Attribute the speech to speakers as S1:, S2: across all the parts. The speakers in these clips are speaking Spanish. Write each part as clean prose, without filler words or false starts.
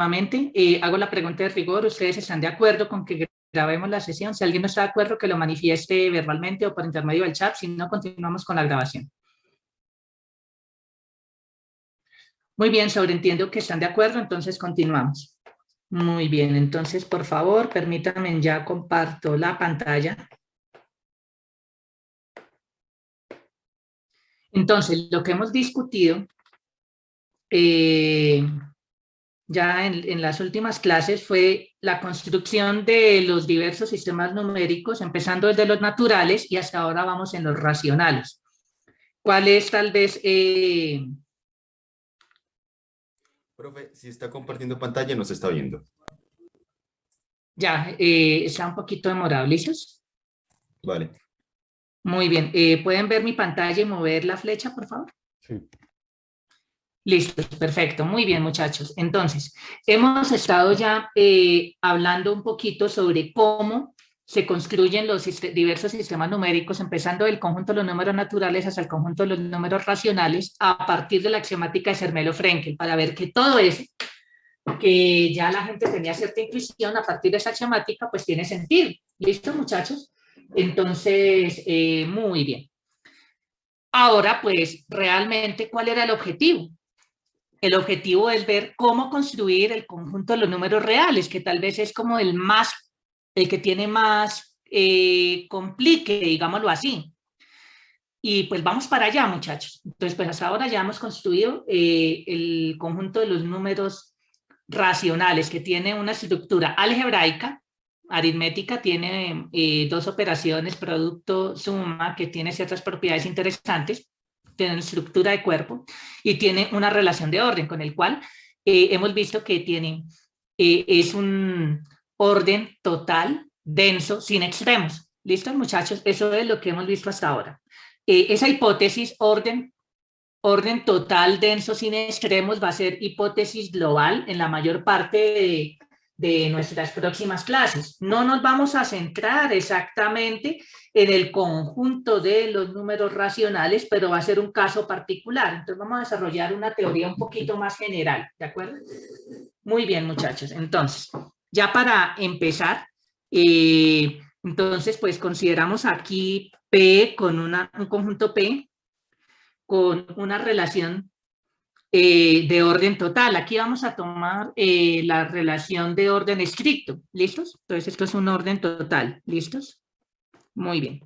S1: nuevamente. Hago la pregunta de rigor. ¿Ustedes están de acuerdo con que grabemos la sesión? Si alguien no está de acuerdo, que lo manifieste verbalmente o por intermedio del chat. Si no, continuamos con la grabación. Muy bien, sobreentiendo que están de acuerdo, entonces continuamos. Muy bien, entonces, por favor, permítanme, ya comparto la pantalla. Entonces, lo que hemos discutido ya en las últimas clases fue la construcción de los diversos sistemas numéricos, empezando desde los naturales y hasta ahora vamos en los racionales. ¿Cuál es tal vez?
S2: Profe, si está compartiendo pantalla, no se está viendo.
S1: Ya, está un poquito demorado, ¿listos?
S2: Vale.
S1: Muy bien, ¿pueden ver mi pantalla y mover la flecha, por favor?
S2: Sí.
S1: Listo, perfecto, muy bien, muchachos. Entonces, hemos estado ya hablando un poquito sobre cómo se construyen los diversos sistemas numéricos, empezando del conjunto de los números naturales hasta el conjunto de los números racionales, a partir de la axiomática de Zermelo-Frenkel, para ver que todo eso, que ya la gente tenía cierta intuición a partir de esa axiomática, pues tiene sentido. ¿Listo, muchachos? Entonces, muy bien. Ahora, pues, realmente, ¿cuál era el objetivo? El objetivo es ver cómo construir el conjunto de los números reales, que tal vez es como el que tiene más complique, digámoslo así. Y pues vamos para allá, muchachos. Entonces, pues hasta ahora ya hemos construido el conjunto de los números racionales, que tiene una estructura algebraica, aritmética, tiene dos operaciones, producto, suma, que tiene ciertas propiedades interesantes, tiene una estructura de cuerpo y tiene una relación de orden, con el cual hemos visto que es un orden total, denso, sin extremos. ¿Listo, muchachos? Eso es lo que hemos visto hasta ahora. Esa hipótesis, orden total, denso, sin extremos, va a ser hipótesis global en la mayor parte de nuestras próximas clases. No nos vamos a centrar exactamente en el conjunto de los números racionales, pero va a ser un caso particular. Entonces vamos a desarrollar una teoría un poquito más general, ¿de acuerdo? Muy bien, muchachos. Entonces, ya para empezar, entonces pues consideramos aquí P con un conjunto P con una relación de orden total. Aquí vamos a tomar la relación de orden estricto. ¿Listos? Entonces, esto es un orden total. ¿Listos? Muy bien.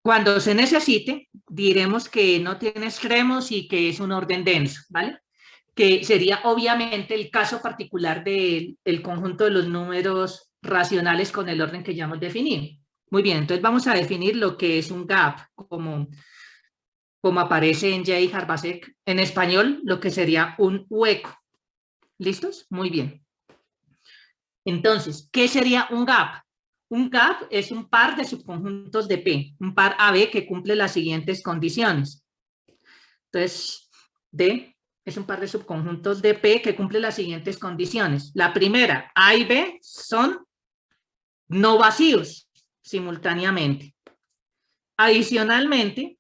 S1: Cuando se necesite, diremos que no tiene extremos y que es un orden denso, ¿vale? Que sería obviamente el caso particular del conjunto de los números racionales con el orden que ya hemos definido. Muy bien, entonces vamos a definir lo que es un gap, como aparece en J. Harbacek, en español, lo que sería un hueco. ¿Listos? Muy bien. Entonces, ¿qué sería un gap? Un gap es un par de subconjuntos de P, un par AB que cumple las siguientes condiciones. Entonces, D es un par de subconjuntos de P que cumple las siguientes condiciones. La primera, A y B son no vacíos simultáneamente. Adicionalmente,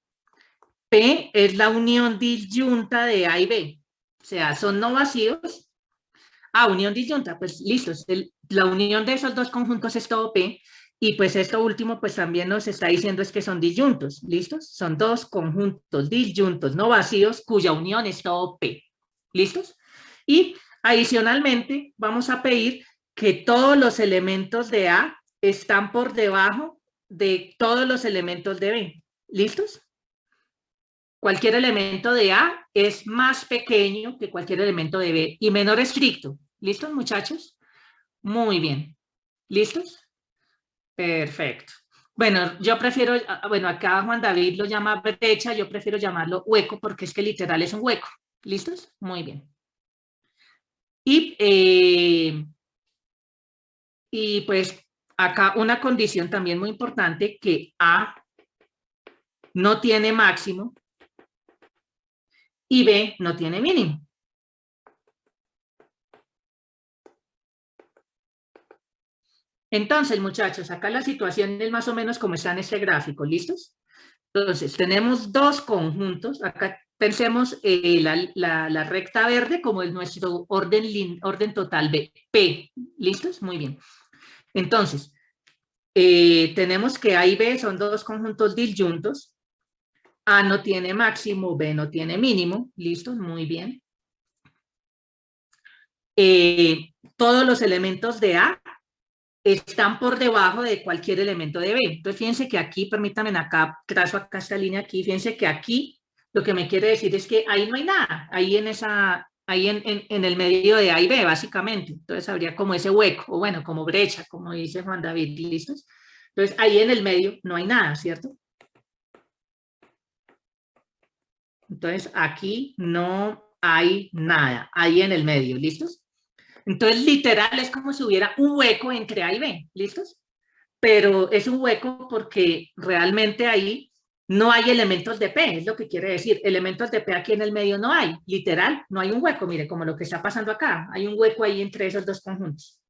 S1: P es la unión disyunta de A y B. O sea, son no vacíos. Unión disyunta, pues listo. La unión de esos dos conjuntos es todo P. Y pues esto último, pues también nos está diciendo es que son disyuntos. ¿Listos? Son dos conjuntos disyuntos no vacíos cuya unión es todo P. ¿Listos? Y adicionalmente vamos a pedir que todos los elementos de A están por debajo de todos los elementos de B. ¿Listos? Cualquier elemento de A es más pequeño que cualquier elemento de B y menor estricto. ¿Listos, muchachos? Muy bien. ¿Listos? Perfecto. Bueno, yo prefiero, bueno, acá Juan David lo llama brecha, yo prefiero llamarlo hueco porque es que literal es un hueco. ¿Listos? Muy bien. Y pues acá una condición también muy importante, que A no tiene máximo y B no tiene mínimo. Entonces, muchachos, acá la situación es más o menos como está en este gráfico, ¿listos? Entonces, tenemos dos conjuntos, acá pensemos la recta verde como es nuestro orden total B, P. ¿Listos? Muy bien. Entonces, tenemos que A y B son dos conjuntos disyuntos. A no tiene máximo, B no tiene mínimo. ¿Listos? Muy bien. Todos los elementos de A están por debajo de cualquier elemento de B. Entonces, fíjense que aquí, permítanme acá, trazo acá esta línea aquí, fíjense que aquí lo que me quiere decir es que ahí no hay nada, ahí en el medio de A y B, básicamente. Entonces, habría como ese hueco, o bueno, como brecha, como dice Juan David, ¿listos? Entonces, ahí en el medio no hay nada, ¿cierto? Entonces, aquí no hay nada, ahí en el medio, ¿listos? Entonces, literal, es como si hubiera un hueco entre A y B, ¿listos? Pero es un hueco porque realmente ahí no hay elementos de P, es lo que quiere decir. Elementos de P aquí en el medio no hay, literal, no hay un hueco, mire, como lo que está pasando acá, hay un hueco ahí entre esos dos conjuntos.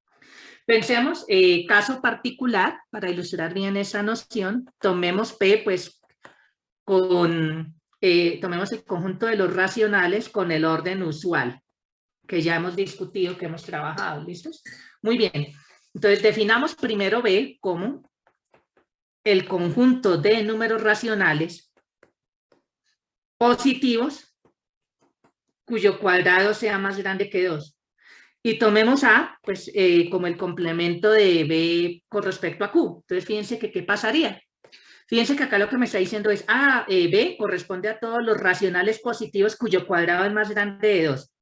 S1: Pensemos, caso particular, para ilustrar bien esa noción, tomemos P, pues, tomemos el conjunto de los racionales con el orden usual, que ya hemos discutido, que hemos trabajado, ¿listos? Muy bien, entonces definamos primero B como el conjunto de números racionales positivos cuyo cuadrado sea más grande que 2. Y tomemos A, pues, como el complemento de B con respecto a Q. Entonces, fíjense que, ¿qué pasaría? Fíjense que acá lo que me está diciendo es, B corresponde a todos los racionales positivos cuyo cuadrado es más grande de 2.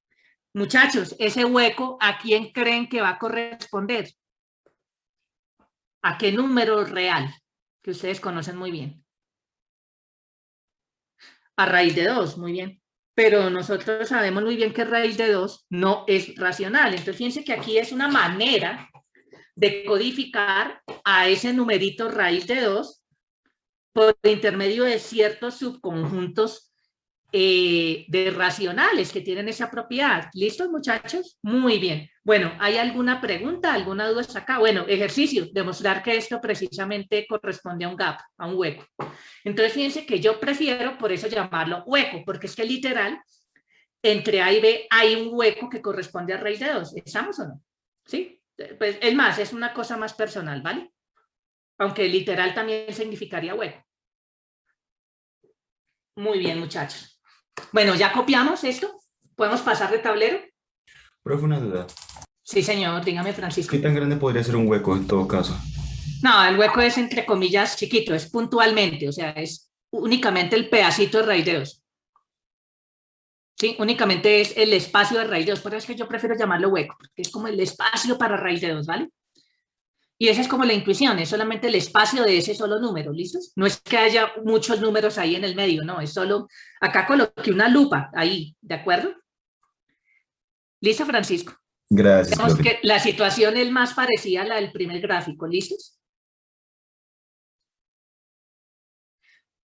S1: Muchachos, ese hueco, ¿a quién creen que va a corresponder? ¿A qué número real? Que ustedes conocen muy bien. A raíz de 2, muy bien. Pero nosotros sabemos muy bien que raíz de 2 no es racional. Entonces, fíjense que aquí es una manera de codificar a ese numerito raíz de 2 por intermedio de ciertos subconjuntos de racionales que tienen esa propiedad. ¿Listos, muchachos? Muy bien. Bueno, ¿hay alguna pregunta, alguna duda hasta acá? Bueno, ejercicio, demostrar que esto precisamente corresponde a un gap, a un hueco. Entonces, fíjense que yo prefiero por eso llamarlo hueco, porque es que literal, entre A y B hay un hueco que corresponde a raíz de 2. ¿Estamos o no? ¿Sí? Pues es más, es una cosa más personal, ¿vale? Aunque literal también significaría hueco. Muy bien, muchachos. Bueno, ¿ya copiamos esto? ¿Podemos pasar de tablero?
S2: Profe, una duda.
S1: Sí, señor, dígame, Francisco.
S2: ¿Qué tan grande podría ser un hueco en todo caso?
S1: No, el hueco es entre comillas chiquito, es puntualmente, o sea, es únicamente el pedacito de raíz de 2. Sí, únicamente es el espacio de raíz de 2, por eso es que yo prefiero llamarlo hueco, porque es como el espacio para raíz de 2, ¿vale? Y esa es como la intuición, es solamente el espacio de ese solo número, ¿listos? No es que haya muchos números ahí en el medio, no, es solo, acá coloqué una lupa ahí, ¿de acuerdo? ¿Listo, Francisco?
S2: Gracias,
S1: Vemos
S2: profe.
S1: que la situación es más parecida a la del primer gráfico, ¿listos?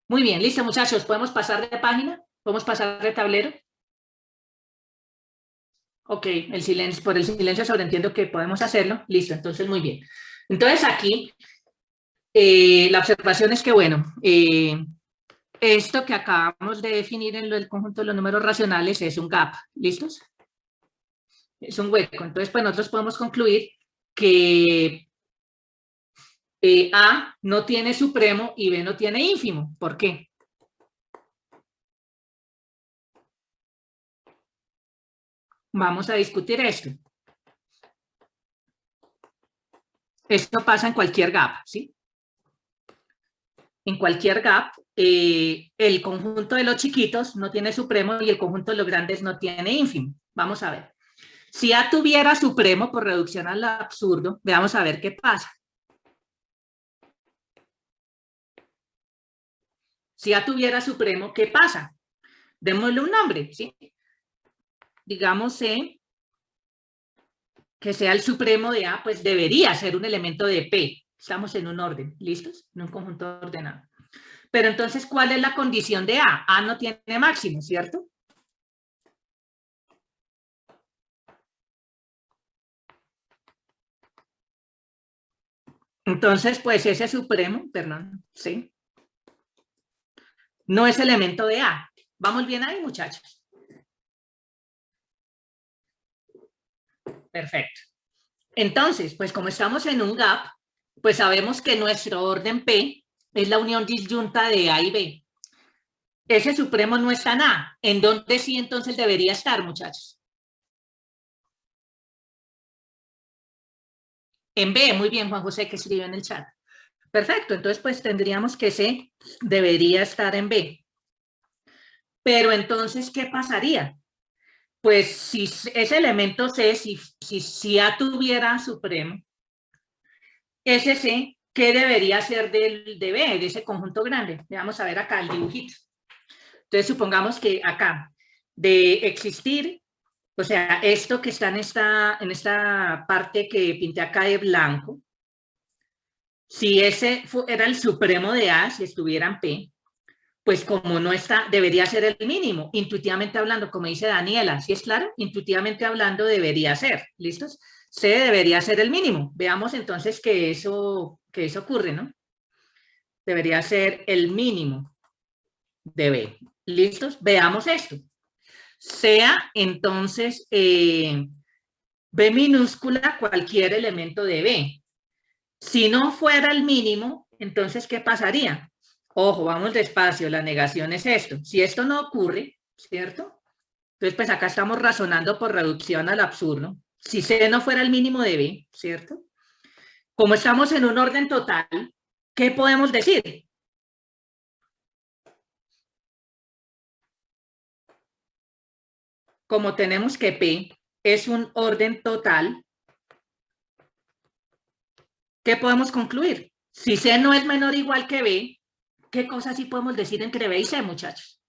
S1: Muy bien, listo, muchachos, ¿podemos pasar de página? ¿Podemos pasar de tablero? Ok, el silencio, por el silencio sobreentiendo que podemos hacerlo. Listo, entonces muy bien. Entonces aquí, la observación es que, bueno, esto que acabamos de definir en el conjunto de los números racionales es un gap. ¿Listos? Es un hueco. Entonces, pues nosotros podemos concluir que A no tiene supremo y B no tiene ínfimo. ¿Por qué? Vamos a discutir esto. Esto pasa en cualquier gap, ¿sí? En cualquier gap, el conjunto de los chiquitos no tiene supremo y el conjunto de los grandes no tiene ínfimo. Vamos a ver. Si A tuviera supremo por reducción al absurdo, veamos a ver qué pasa. Si A tuviera supremo, ¿qué pasa? Démosle un nombre, ¿sí? Digamos que sea el supremo de A, pues debería ser un elemento de P. Estamos en un orden, ¿listos? En un conjunto ordenado. Pero entonces, ¿cuál es la condición de A? A no tiene máximo, ¿cierto? Entonces, pues ese supremo, perdón, ¿sí? No es elemento de A. ¿Vamos bien ahí, muchachos? Perfecto. Entonces, pues como estamos en un gap, pues sabemos que nuestro orden P es la unión disyunta de A y B. Ese supremo no está en A. ¿En dónde sí entonces debería estar, muchachos? En B, muy bien, Juan José, que escribió en el chat. Perfecto, entonces pues tendríamos que C debería estar en B. Pero entonces, ¿qué pasaría? Pues si ese elemento C, si A tuviera supremo, ese C, ¿qué debería ser de B, de ese conjunto grande? Vamos a ver acá el dibujito. Entonces, supongamos que acá, de existir, o sea, esto que está en esta parte que pinté acá de blanco, si ese era el supremo de A, si estuviera en P, pues como no está, debería ser el mínimo. Intuitivamente hablando, como dice Daniela, ¿sí es claro? Intuitivamente hablando debería ser, ¿listos? C debería ser el mínimo. Veamos entonces que eso ocurre, ¿no? Debería ser el mínimo de B. ¿Listos? Veamos esto. Sea entonces B minúscula cualquier elemento de B. Si no fuera el mínimo, entonces, ¿qué pasaría? Ojo, vamos despacio, la negación es esto. Si esto no ocurre, ¿cierto? Entonces, pues acá estamos razonando por reducción al absurdo. Si C no fuera el mínimo de B, ¿cierto? Como estamos en un orden total, ¿qué podemos decir? Como tenemos que P es un orden total, ¿qué podemos concluir? Si C no es menor o igual que B, ¿qué cosas sí podemos decir entre B y C, muchachos?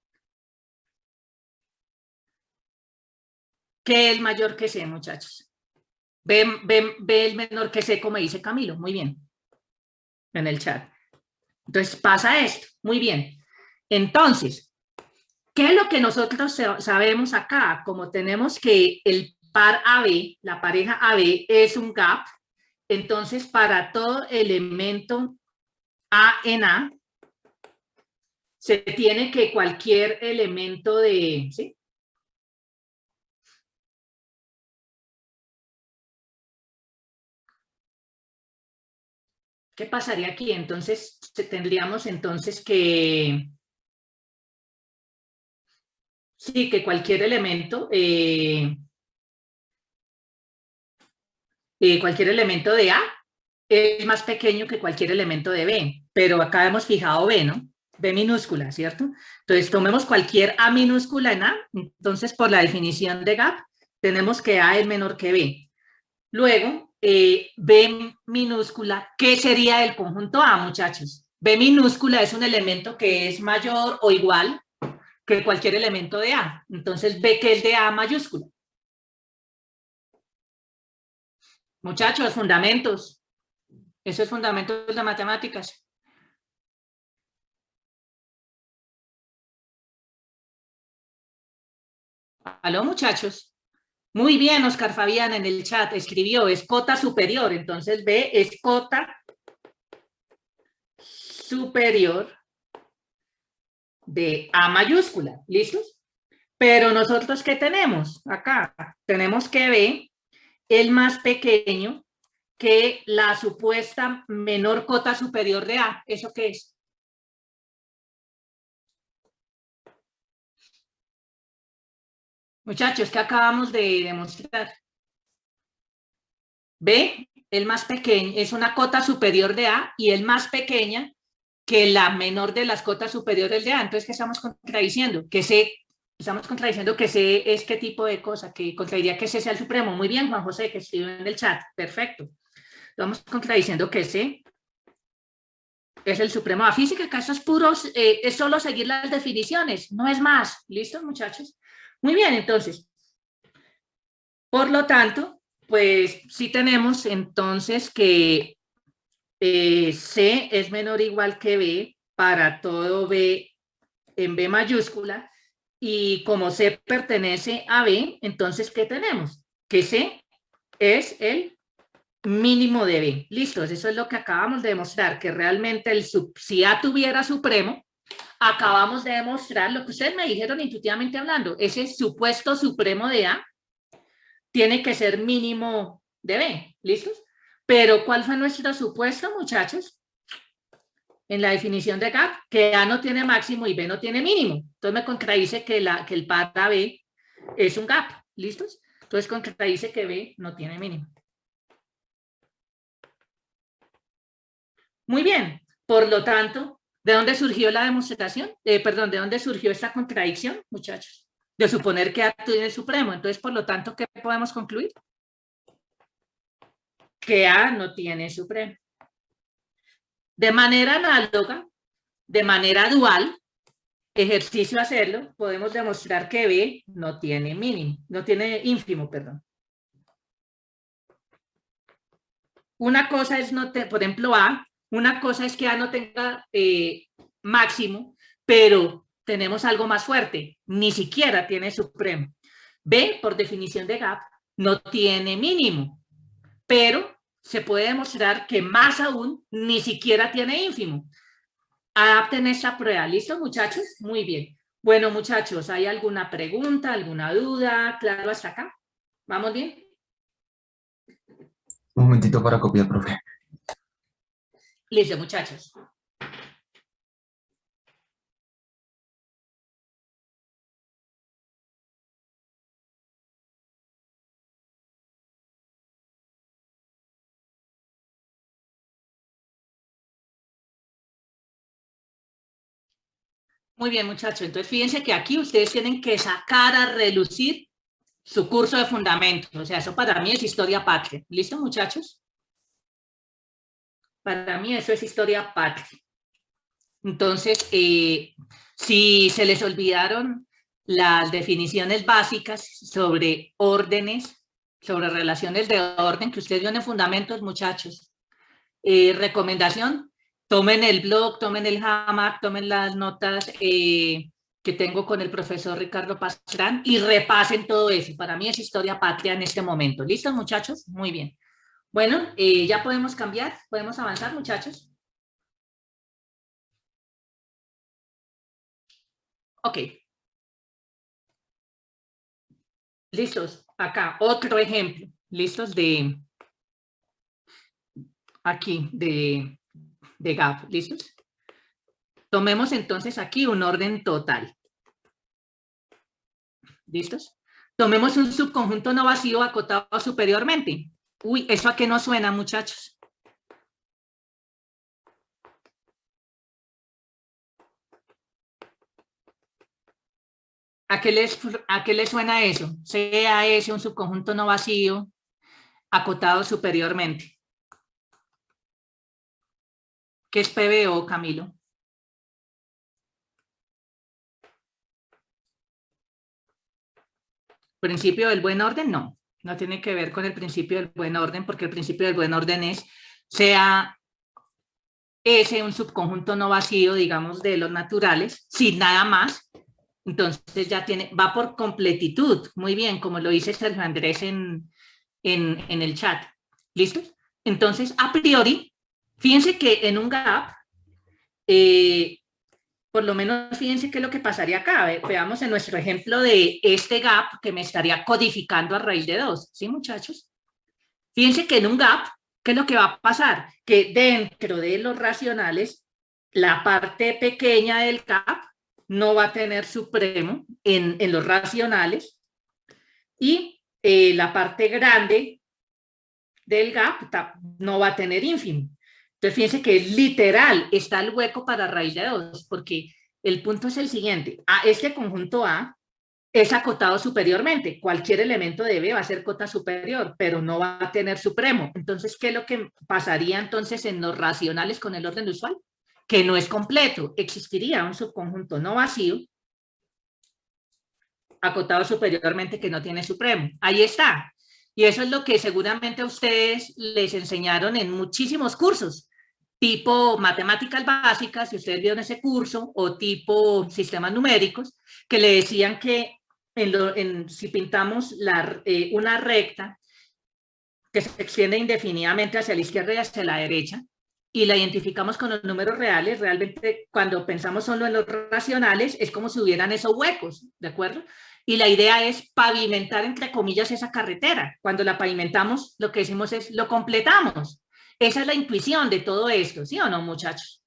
S1: ¿Qué es mayor que C, muchachos? B es menor que C, como dice Camilo. Muy bien. En el chat. Entonces pasa esto. Muy bien. Entonces, ¿qué es lo que nosotros sabemos acá? Como tenemos que el par AB, la pareja AB es un gap, entonces para todo elemento A en A, se tiene que cualquier elemento de, ¿sí? ¿Qué pasaría aquí? Entonces, tendríamos entonces que, sí, que cualquier elemento, cualquier elemento de A es más pequeño que cualquier elemento de B, pero acá hemos fijado B, ¿no? B minúscula, ¿cierto? Entonces, tomemos cualquier A minúscula en A, entonces por la definición de gap, tenemos que A es menor que B. Luego, B minúscula, ¿qué sería el conjunto A, muchachos? B minúscula es un elemento que es mayor o igual que cualquier elemento de A. Entonces, B que es de A mayúscula. Muchachos, fundamentos. Eso es fundamentos de matemáticas. ¿Aló, muchachos? Muy bien, Oscar Fabián en el chat escribió, es cota superior. Entonces, B es cota superior de A mayúscula. ¿Listos? Pero nosotros, ¿qué tenemos acá? Tenemos que B es más pequeño que la supuesta menor cota superior de A. ¿Eso qué es? Muchachos, ¿qué acabamos de demostrar? B, el más pequeño, es una cota superior de A y es más pequeña que la menor de las cotas superiores de A. Entonces, ¿qué estamos contradiciendo? Estamos contradiciendo que C es qué tipo de cosa, que contradiría que C sea el supremo. Muy bien, Juan José, que escribió en el chat. Perfecto. Estamos contradiciendo que C es el supremo. A física, que esto es puro, es solo seguir las definiciones, no es más. ¿Listo, muchachos? Muy bien, entonces. Por lo tanto, pues sí tenemos entonces que C es menor o igual que B para todo B en B mayúscula, y como C pertenece a B, entonces, ¿qué tenemos? Que C es el mínimo de B. Listos, eso es lo que acabamos de demostrar, que realmente si A tuviera supremo, Acabamos de demostrar lo que ustedes me dijeron intuitivamente hablando. Ese supuesto supremo de A tiene que ser mínimo de B. ¿Listos? Pero ¿cuál fue nuestro supuesto, muchachos? En la definición de gap, que A no tiene máximo y B no tiene mínimo. Entonces me contradice que el par A B es un gap. ¿Listos? Entonces contradice que B no tiene mínimo. Muy bien. Por lo tanto, ¿de dónde surgió la demostración? Perdón, ¿de dónde surgió esta contradicción, muchachos? De suponer que A tiene el supremo. Entonces, por lo tanto, ¿qué podemos concluir? Que A no tiene supremo. De manera análoga, de manera dual, ejercicio hacerlo, podemos demostrar que B no tiene mínimo, no tiene ínfimo, perdón. Una cosa es, por ejemplo, A, una cosa es que A no tenga máximo, pero tenemos algo más fuerte, ni siquiera tiene supremo. B, por definición de gap, no tiene mínimo, pero se puede demostrar que más aún ni siquiera tiene ínfimo. Adapten esta prueba. ¿Listo, muchachos? Muy bien. Bueno, muchachos, ¿hay alguna pregunta, alguna duda? ¿Claro hasta acá? ¿Vamos bien?
S2: Un momentito para copiar, profe.
S1: Listo, muchachos. Muy bien, muchachos. Entonces, fíjense que aquí ustedes tienen que sacar a relucir su curso de fundamentos. O sea, eso para mí es historia patria. ¿Listo, muchachos? Para mí eso es historia patria. Entonces, si se les olvidaron las definiciones básicas sobre órdenes, sobre relaciones de orden que ustedes vieron en fundamentos, muchachos, recomendación, tomen el blog, tomen el hamac, tomen las notas que tengo con el profesor Ricardo Pastrán y repasen todo eso. Para mí es historia patria en este momento. ¿Listos, muchachos? Muy bien. Bueno, ya podemos cambiar, podemos avanzar, muchachos. Ok. Listos. Acá, otro ejemplo. Listos de aquí, de gap. ¿Listos? Tomemos entonces aquí un orden total. ¿Listos? Tomemos un subconjunto no vacío acotado superiormente. Uy, ¿eso a qué no suena, muchachos? ¿A qué les suena eso? Sea ese un subconjunto no vacío acotado superiormente. ¿Qué es PBO, Camilo? ¿Principio del buen orden? No, no tiene que ver con el principio del buen orden, porque el principio del buen orden es, sea ese un subconjunto no vacío, digamos, de los naturales, sin nada más, entonces ya va por completitud, muy bien, como lo dice Sergio Andrés en el chat. ¿Listo? Entonces, a priori, fíjense que en un gap, por lo menos fíjense qué es lo que pasaría acá. Veamos en nuestro ejemplo de este gap que me estaría codificando a raíz de 2. ¿Sí, muchachos? Fíjense que en un gap, ¿qué es lo que va a pasar? Que dentro de los racionales, la parte pequeña del gap no va a tener supremo en los racionales y la parte grande del gap no va a tener ínfimo. Entonces, fíjense que literal está el hueco para raíz de 2, porque el punto es el siguiente. Este conjunto A es acotado superiormente. Cualquier elemento de B va a ser cota superior, pero no va a tener supremo. Entonces, ¿qué es lo que pasaría entonces en los racionales con el orden usual? Que no es completo. Existiría un subconjunto no vacío acotado superiormente que no tiene supremo. Ahí está. Y eso es lo que seguramente a ustedes les enseñaron en muchísimos cursos, tipo matemáticas básicas, si ustedes vieron ese curso, o tipo sistemas numéricos, que le decían que si pintamos una recta que se extiende indefinidamente hacia la izquierda y hacia la derecha, y la identificamos con los números reales, realmente cuando pensamos solo en los racionales, es como si hubieran esos huecos, ¿de acuerdo? Y la idea es pavimentar, entre comillas, esa carretera. Cuando la pavimentamos, lo que decimos es, lo completamos. Esa es la intuición de todo esto, ¿sí o no, muchachos?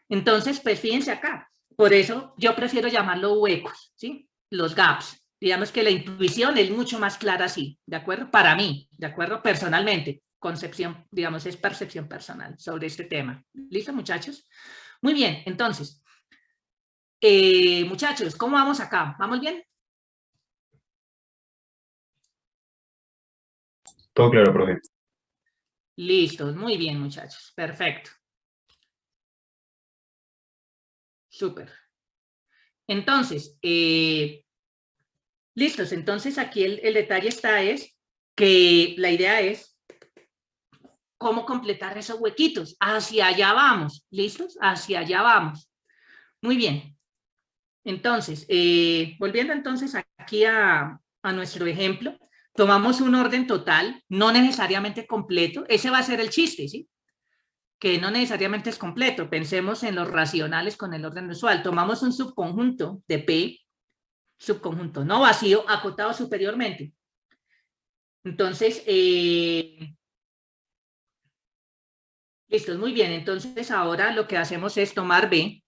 S1: Entonces, pues fíjense acá. Por eso yo prefiero llamarlo huecos, ¿sí? Los gaps. Digamos que la intuición es mucho más clara así, ¿de acuerdo? Para mí, ¿de acuerdo? Personalmente, concepción, digamos, es percepción personal sobre este tema. ¿Listo, muchachos? Muy bien, entonces, muchachos, ¿cómo vamos acá? ¿Vamos bien?
S2: Todo claro, profe.
S1: Listos, muy bien, muchachos. Perfecto. Súper. Entonces, listos. Entonces, aquí el detalle está es que la idea es cómo completar esos huequitos. Hacia allá vamos. ¿Listos? Hacia allá vamos. Muy bien. Entonces, volviendo entonces aquí a nuestro ejemplo, tomamos un orden total, no necesariamente completo. Ese va a ser el chiste, ¿sí? Que no necesariamente es completo. Pensemos en los racionales con el orden usual. Tomamos un subconjunto de P, subconjunto no vacío, acotado superiormente. Entonces, listo, muy bien. Entonces, ahora lo que hacemos es tomar B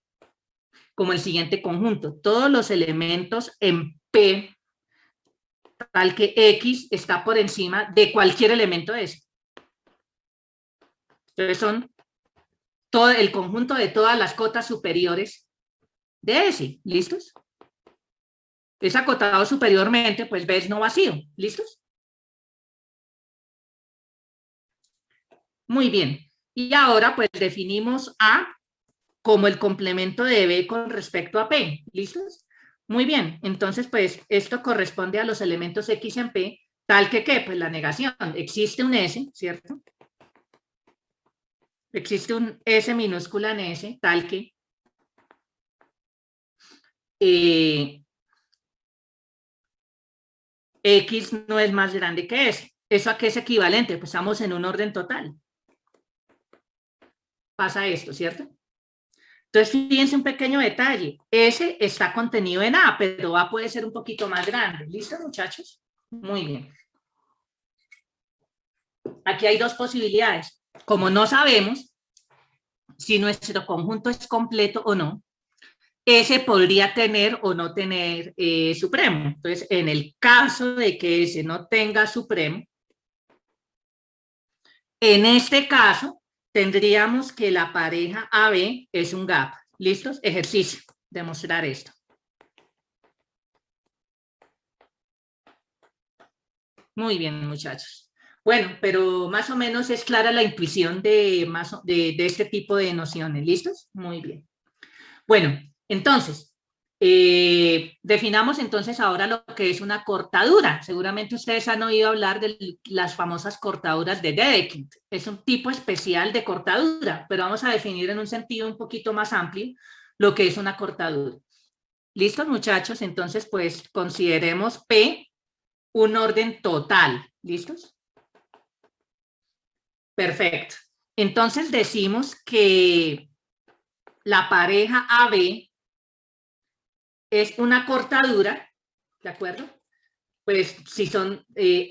S1: como el siguiente conjunto. Todos los elementos en P, tal que X está por encima de cualquier elemento S. Entonces, son todo el conjunto de todas las cotas superiores de S. ¿Listos? Es acotado superiormente, pues B es no vacío. ¿Listos? Muy bien. Y ahora, pues, definimos A como el complemento de B con respecto a P. ¿Listos? Muy bien. Entonces, pues, esto corresponde a los elementos X en P, tal que, ¿qué? Pues la negación. Existe un S, ¿cierto? Existe un S minúscula en S, tal que X no es más grande que S. ¿Eso a qué es equivalente? Pues estamos en un orden total. Pasa esto, ¿cierto? Entonces, fíjense un pequeño detalle. S está contenido en A, pero A puede ser un poquito más grande. ¿Listo, muchachos? Muy bien. Aquí hay dos posibilidades. Como no sabemos si nuestro conjunto es completo o no, S podría tener o no tener supremo. Entonces, en el caso de que S no tenga supremo, en este caso, tendríamos que la pareja AB es un gap. ¿Listos? Ejercicio. Demostrar esto. Muy bien, muchachos. Bueno, pero más o menos es clara la intuición de este tipo de nociones. ¿Listos? Muy bien. Bueno, entonces, definamos entonces ahora lo que es una cortadura. Seguramente ustedes han oído hablar de las famosas cortaduras de Dedekind. Es un tipo especial de cortadura, pero vamos a definir en un sentido un poquito más amplio lo que es una cortadura. ¿Listos, muchachos? Entonces, pues consideremos P un orden total. ¿Listos? Perfecto. Entonces decimos que la pareja AB es una cortadura, ¿de acuerdo? Pues si son,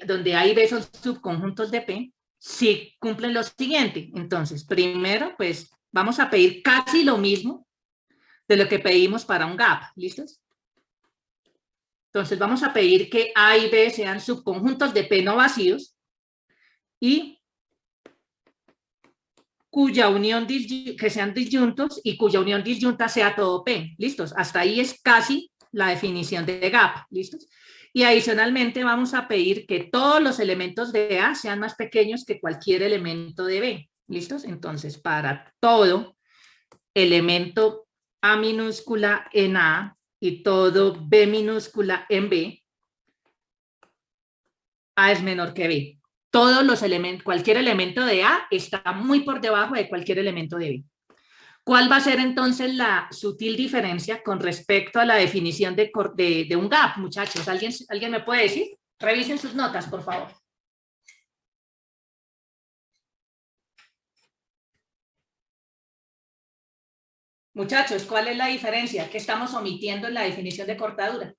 S1: donde A y B son subconjuntos de P, si cumplen lo siguiente. Entonces, primero, pues vamos a pedir casi lo mismo de lo que pedimos para un gap. ¿Listos? Entonces, vamos a pedir que A y B sean subconjuntos de P no vacíos y cuya unión que sean disyuntos y cuya unión disyunta sea todo P. ¿Listos? Hasta ahí es casi la definición de gap. ¿Listos? Y adicionalmente vamos a pedir que todos los elementos de A sean más pequeños que cualquier elemento de B. ¿Listos? Entonces, para todo elemento A minúscula en A y todo B minúscula en B, A es menor que B. Todos los elementos, cualquier elemento de A está muy por debajo de cualquier elemento de B. ¿Cuál va a ser entonces la sutil diferencia con respecto a la definición de un gap, muchachos? ¿Alguien me puede decir? Revisen sus notas, por favor. Muchachos, ¿cuál es la diferencia? ¿Qué estamos omitiendo en la definición de cortadura?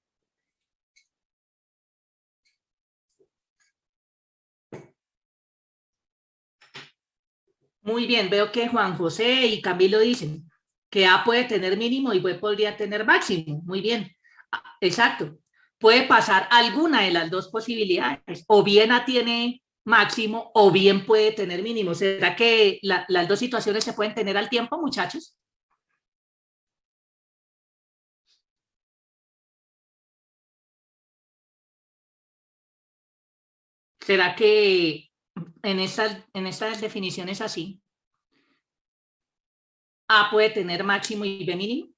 S1: Muy bien, veo que Juan José y Camilo dicen que A puede tener mínimo y B podría tener máximo. Muy bien, exacto. Puede pasar alguna de las dos posibilidades. O bien A tiene máximo o bien puede tener mínimo. ¿Será que las dos situaciones se pueden tener al tiempo, muchachos? ¿Será que en estas definiciones así, A puede tener máximo y B mínimo?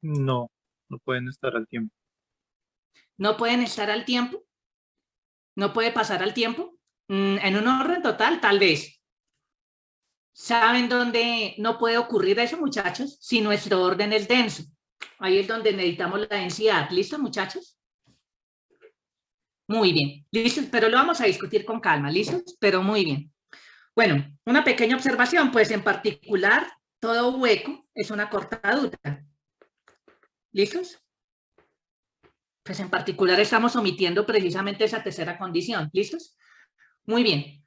S3: No, no pueden estar al tiempo.
S1: ¿No pueden estar al tiempo? ¿No puede pasar al tiempo? En un orden total, tal vez. ¿Saben dónde no puede ocurrir eso, muchachos? Si nuestro orden es denso. Ahí es donde necesitamos la densidad. ¿Listo, muchachos? Muy bien. ¿Listos? Pero lo vamos a discutir con calma. ¿Listos? Pero muy bien. Bueno, una pequeña observación, pues en particular, todo hueco es una cortadura. ¿Listos? Pues en particular estamos omitiendo precisamente esa tercera condición. ¿Listos? Muy bien.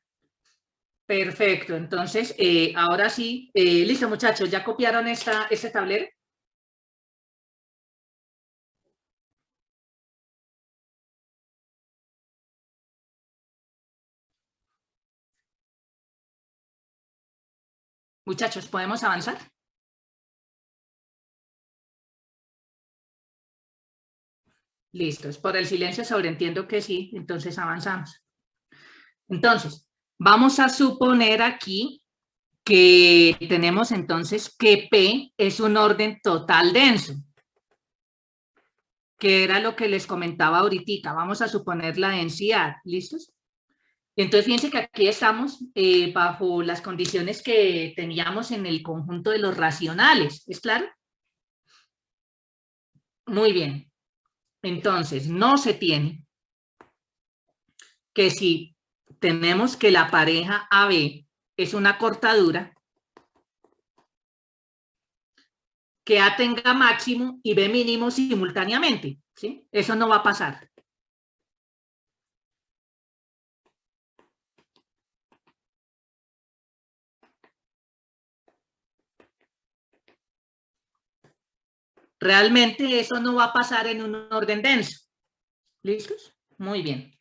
S1: Perfecto. Entonces, ahora sí. Listo, muchachos. ¿Ya copiaron este tablero? Muchachos, ¿podemos avanzar? Listos. Por el silencio sobreentiendo que sí, entonces avanzamos. Entonces, vamos a suponer aquí que tenemos entonces que P es un orden total denso, que era lo que les comentaba ahorita. Vamos a suponer la densidad. ¿Listos? Entonces, fíjense que aquí estamos bajo las condiciones que teníamos en el conjunto de los racionales. ¿Es claro? Muy bien. Entonces, no se tiene que si tenemos que la pareja AB es una cortadura, que A tenga máximo y B mínimo simultáneamente. ¿Sí? Eso no va a pasar. Realmente eso no va a pasar en un orden denso. ¿Listos? Muy bien.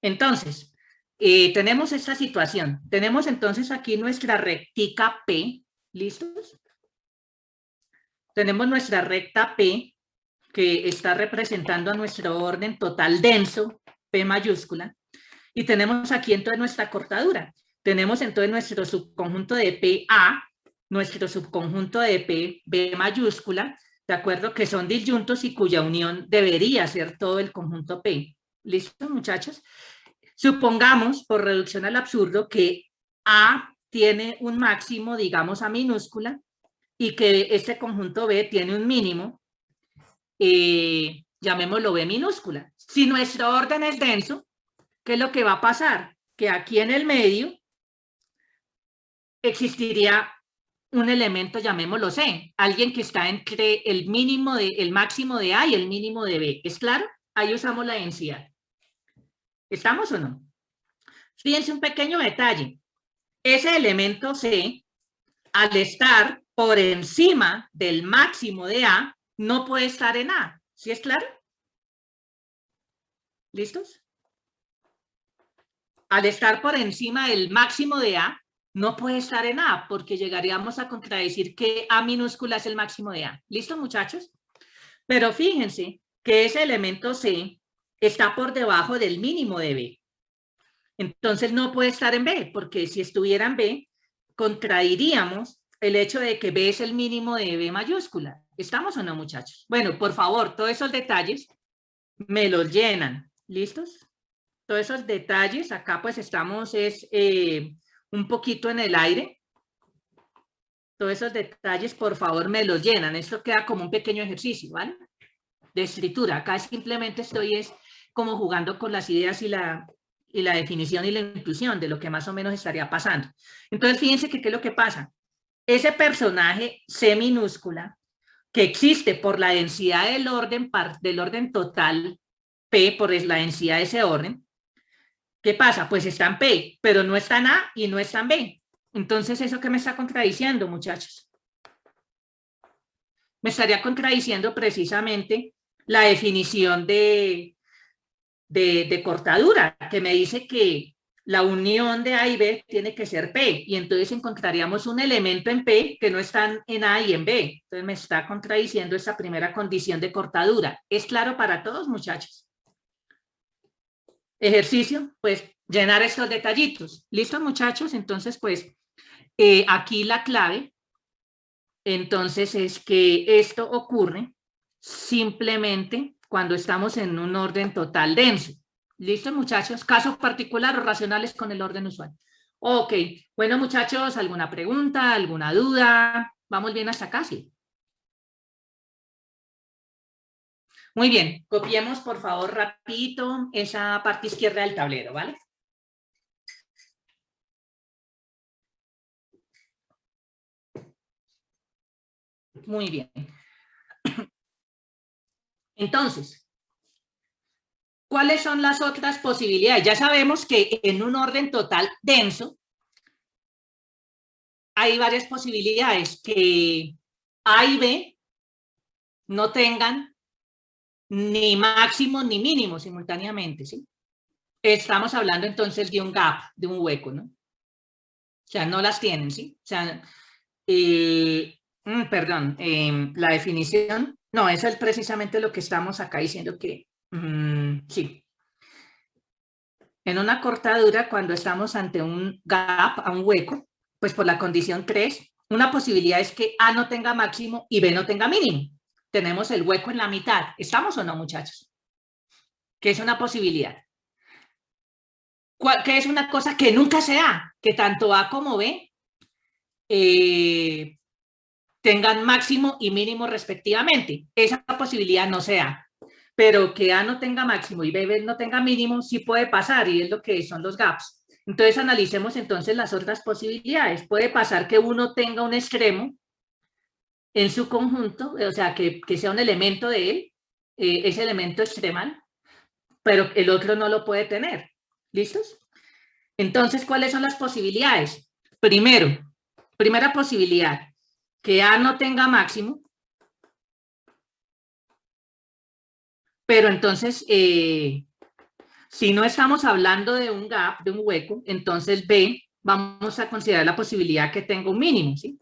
S1: Entonces, tenemos esta situación. Tenemos entonces aquí nuestra rectica P. ¿Listos? Tenemos nuestra recta P que está representando a nuestro orden total denso, P mayúscula. Y tenemos aquí entonces nuestra cortadura. Tenemos entonces nuestro subconjunto de PA, nuestro subconjunto de P, B mayúscula, de acuerdo, que son disyuntos y cuya unión debería ser todo el conjunto P. ¿Listo, muchachos? Supongamos, por reducción al absurdo, que A tiene un máximo, digamos, A minúscula, y que este conjunto B tiene un mínimo, llamémoslo B minúscula. Si nuestro orden es denso, ¿qué es lo que va a pasar? Que aquí en el medio existiría un elemento, llamémoslo C, alguien que está entre el máximo de A y el mínimo de B. ¿Es claro? Ahí usamos la densidad. ¿Estamos o no? Fíjense un pequeño detalle. Ese elemento C, al estar por encima del máximo de A, no puede estar en A. ¿Sí es claro? ¿Listos? Al estar por encima del máximo de A, no puede estar en A, porque llegaríamos a contradecir que A minúscula es el máximo de A. ¿Listo, muchachos? Pero fíjense que ese elemento C está por debajo del mínimo de B. Entonces no puede estar en B, porque si estuviera en B, contradiríamos el hecho de que B es el mínimo de B mayúscula. ¿Estamos o no, muchachos? Bueno, por favor, todos esos detalles me los llenan. ¿Listos? Todos esos detalles, acá pues estamos un poquito en el aire. Todos esos detalles, por favor, me los llenan. Esto queda como un pequeño ejercicio, ¿vale? De escritura. Acá simplemente estoy como jugando con las ideas y la definición y la inclusión de lo que más o menos estaría pasando. Entonces, fíjense que qué es lo que pasa. ese personaje C minúscula que existe por la densidad del orden total P, por la densidad de ese orden, ¿qué pasa? Pues está en P, pero no está en A y no está en B. Entonces, ¿eso qué me está contradiciendo, muchachos? Me estaría contradiciendo precisamente la definición de cortadura, que me dice que la unión de A y B tiene que ser P, y entonces encontraríamos un elemento en P que no está en A y en B. Entonces me está contradiciendo esa primera condición de cortadura. ¿Es claro para todos, muchachos? Ejercicio, pues llenar estos detallitos. ¿Listo, muchachos? Entonces, pues aquí la clave, entonces, es que esto ocurre simplemente cuando estamos en un orden total denso. ¿Listo, muchachos? Casos particulares o racionales con el orden usual. Ok, bueno, muchachos, ¿alguna pregunta, alguna duda? ¿Vamos bien hasta acá? Sí. Muy bien, copiemos por favor rapidito esa parte izquierda del tablero, ¿vale? Muy bien. Entonces, ¿cuáles son las otras posibilidades? Ya sabemos que en un orden total denso hay varias posibilidades, que A y B no tengan ni máximo ni mínimo simultáneamente, ¿sí? Estamos hablando entonces de un gap, de un hueco, ¿no? O sea, no las tienen, ¿sí? O sea, perdón, la definición, no, eso es precisamente lo que estamos acá diciendo que, sí. En una cortadura, cuando estamos ante un gap, a un hueco, pues por la condición 3, una posibilidad es que A no tenga máximo y B no tenga mínimo. Tenemos el hueco en la mitad. ¿Estamos o no, muchachos? ¿Qué es una posibilidad? ¿Qué es una cosa que nunca se da? Que tanto A como B tengan máximo y mínimo respectivamente. Esa posibilidad no se da. Pero que A no tenga máximo y B no tenga mínimo sí puede pasar, y es lo que son los gaps. Entonces analicemos entonces las otras posibilidades. Puede pasar que uno tenga un extremo en su conjunto, o sea, que sea un elemento de él, ese elemento extremal, pero el otro no lo puede tener. ¿Listos? Entonces, ¿cuáles son las posibilidades? Primera posibilidad, que A no tenga máximo, pero entonces, si no estamos hablando de un gap, de un hueco, entonces B, vamos a considerar la posibilidad que tenga un mínimo, ¿sí?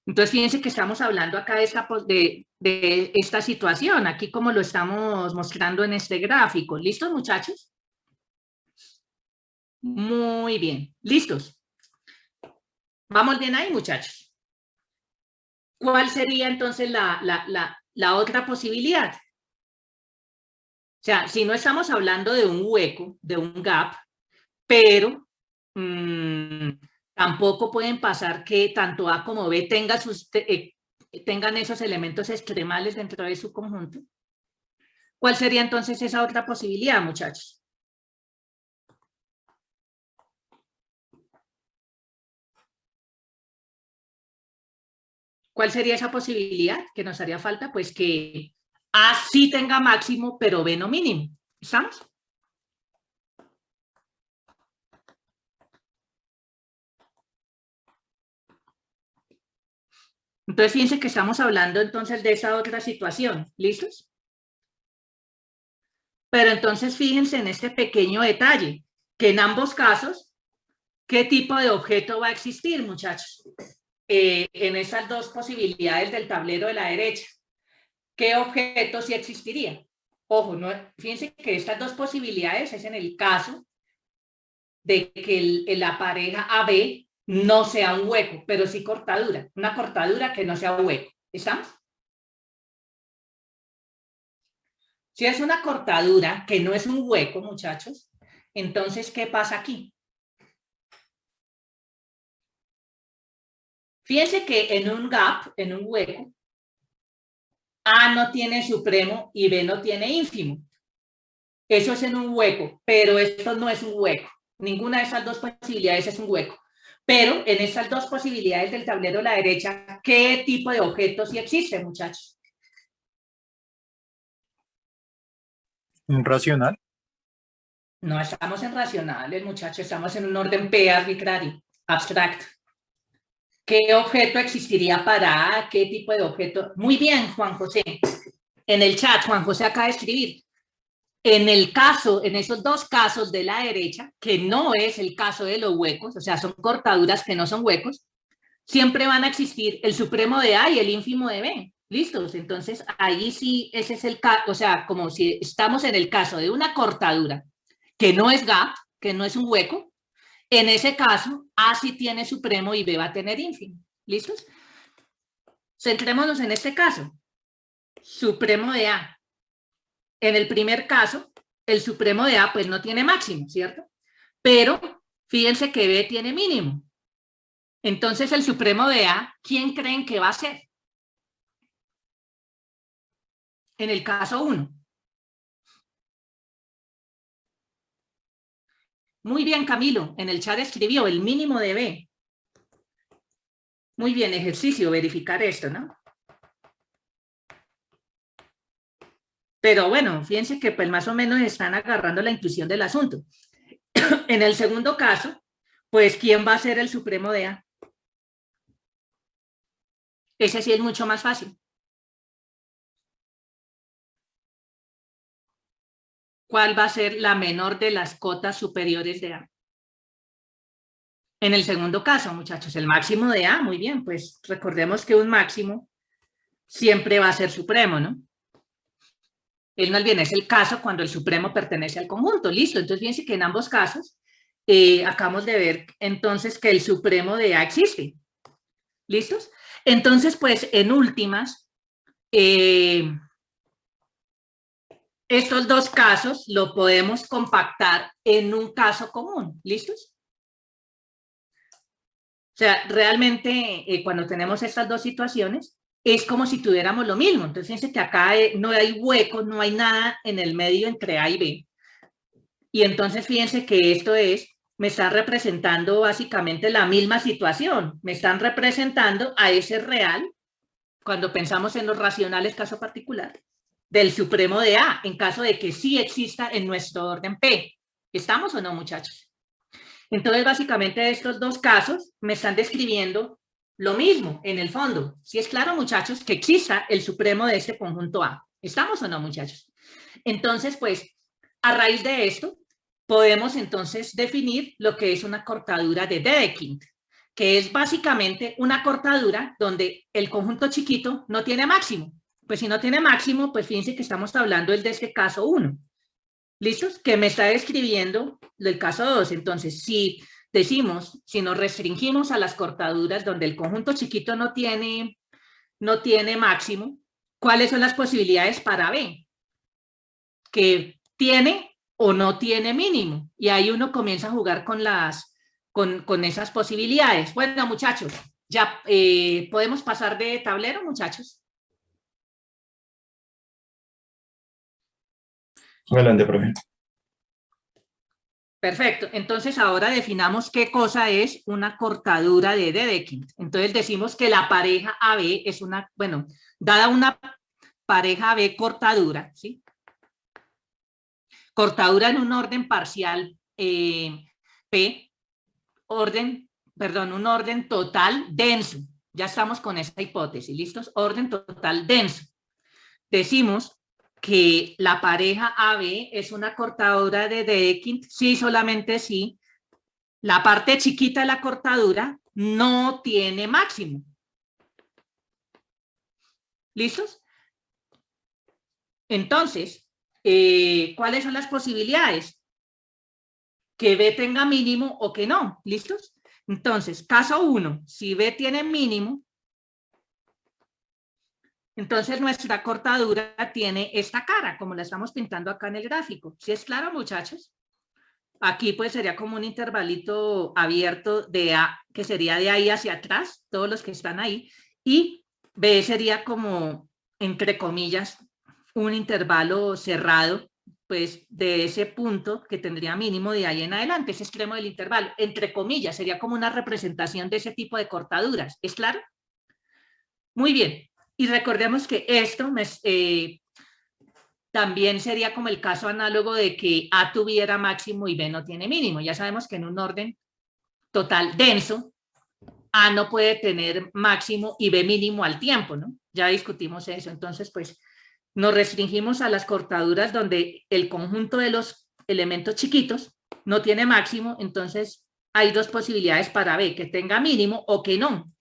S1: Entonces, fíjense que estamos hablando acá de esta situación, aquí como lo estamos mostrando en este gráfico. ¿Listos, muchachos? Muy bien. ¿Listos? ¿Vamos bien ahí, muchachos? ¿Cuál sería entonces la otra posibilidad? O sea, si no estamos hablando de un hueco, de un gap, pero tampoco pueden pasar que tanto A como B tengan esos elementos extremales dentro de su conjunto. ¿Cuál sería entonces esa otra posibilidad, muchachos? ¿Cuál sería esa posibilidad que nos haría falta? Pues que A sí tenga máximo, pero B no mínimo. ¿Estamos? Entonces, fíjense que estamos hablando entonces de esa otra situación. ¿Listos? Pero entonces fíjense en este pequeño detalle, que en ambos casos, ¿qué tipo de objeto va a existir, muchachos? En esas dos posibilidades del tablero de la derecha, ¿qué objeto sí existiría? Ojo, no, fíjense que estas dos posibilidades es en el caso de que la pareja AB no sea un hueco, pero sí cortadura, una cortadura que no sea hueco. ¿Estamos? Si es una cortadura que no es un hueco, muchachos, entonces, ¿qué pasa aquí? Fíjense que en un gap, en un hueco, A no tiene supremo y B no tiene ínfimo. Eso es en un hueco, pero esto no es un hueco. Ninguna de esas dos posibilidades es un hueco. Pero en estas dos posibilidades del tablero a la derecha, ¿qué tipo de objeto sí existe, muchachos?
S3: ¿Un racional?
S1: No estamos en racionales, muchachos, estamos en un orden P arbitrario, abstracto. ¿Qué objeto existiría para A? ¿Qué tipo de objeto? Muy bien, Juan José. En el chat, Juan José acaba de escribir. En el caso, en esos dos casos de la derecha, que no es el caso de los huecos, o sea, son cortaduras que no son huecos, siempre van a existir el supremo de A y el ínfimo de B. ¿Listos? Entonces, ahí sí, ese es el caso, o sea, como si estamos en el caso de una cortadura que no es gap, que no es un hueco, en ese caso, A sí tiene supremo y B va a tener ínfimo. ¿Listos? Centrémonos en este caso. Supremo de A. En el primer caso, el supremo de A pues no tiene máximo, ¿cierto? Pero fíjense que B tiene mínimo. Entonces el supremo de A, ¿quién creen que va a ser? En el caso 1. Muy bien, Camilo, en el chat escribió el mínimo de B. Muy bien, ejercicio, verificar esto, ¿no? Pero bueno, fíjense que pues más o menos están agarrando la intuición del asunto. En el segundo caso, pues ¿quién va a ser el supremo de A? Ese sí es mucho más fácil. ¿Cuál va a ser la menor de las cotas superiores de A? En el segundo caso, muchachos, el máximo de A, muy bien, pues recordemos que un máximo siempre va a ser supremo, ¿no? El más bien es el caso cuando el supremo pertenece al conjunto, listo. Entonces, fíjense que en ambos casos acabamos de ver entonces que el supremo de A existe. ¿Listos? Entonces, pues en últimas, estos dos casos lo podemos compactar en un caso común. ¿Listos? O sea, realmente cuando tenemos estas dos situaciones, es como si tuviéramos lo mismo. Entonces, fíjense que acá no hay huecos, no hay nada en el medio entre A y B. Y entonces, fíjense que esto me está representando básicamente la misma situación. Me están representando a ese real, cuando pensamos en los racionales caso particular, del supremo de A, en caso de que sí exista en nuestro orden P. ¿Estamos o no, muchachos? Entonces, básicamente, estos dos casos me están describiendo lo mismo en el fondo. Si es claro, muchachos, que exista el supremo de este conjunto A. ¿Estamos o no, muchachos? Entonces, pues, a raíz de esto, podemos entonces definir lo que es una cortadura de Dedekind, que es básicamente una cortadura donde el conjunto chiquito no tiene máximo. Pues si no tiene máximo, pues fíjense que estamos hablando de este caso 1. ¿Listos? Que me está describiendo el caso 2. Entonces, si decimos, si nos restringimos a las cortaduras donde el conjunto chiquito no tiene máximo, ¿cuáles son las posibilidades para B? Que tiene o no tiene mínimo. Y ahí uno comienza a jugar con esas posibilidades. Bueno, muchachos, ya podemos pasar de tablero, muchachos.
S2: Adelante, profe.
S1: Perfecto. Entonces ahora definamos qué cosa es una cortadura de Dedekind. Entonces decimos que la pareja AB es una, bueno, dada una pareja AB cortadura, ¿sí? Cortadura en un orden parcial P, un orden total denso. Ya estamos con esa hipótesis, ¿listos? Orden total denso. Decimos que la pareja AB es una cortadura de Dedekind, sí, solamente sí, la parte chiquita de la cortadura no tiene máximo. ¿Listos? Entonces, ¿cuáles son las posibilidades? Que B tenga mínimo o que no. ¿Listos? Entonces, caso 1, si B tiene mínimo, entonces nuestra cortadura tiene esta cara, como la estamos pintando acá en el gráfico. ¿Sí es claro, muchachos? Aquí pues sería como un intervalito abierto de A, que sería de ahí hacia atrás, todos los que están ahí, y B sería como, entre comillas, un intervalo cerrado pues de ese punto que tendría mínimo de ahí en adelante, ese extremo del intervalo, entre comillas, sería como una representación de ese tipo de cortaduras. ¿Es claro? Muy bien. Y recordemos que esto también sería como el caso análogo de que A tuviera máximo y B no tiene mínimo. Ya sabemos que en un orden total denso, A no puede tener máximo y B mínimo al tiempo, ¿no? Ya discutimos eso. Entonces, pues, nos restringimos a las cortaduras donde el conjunto de los elementos chiquitos no tiene máximo, entonces hay dos posibilidades para B, que tenga mínimo o que no.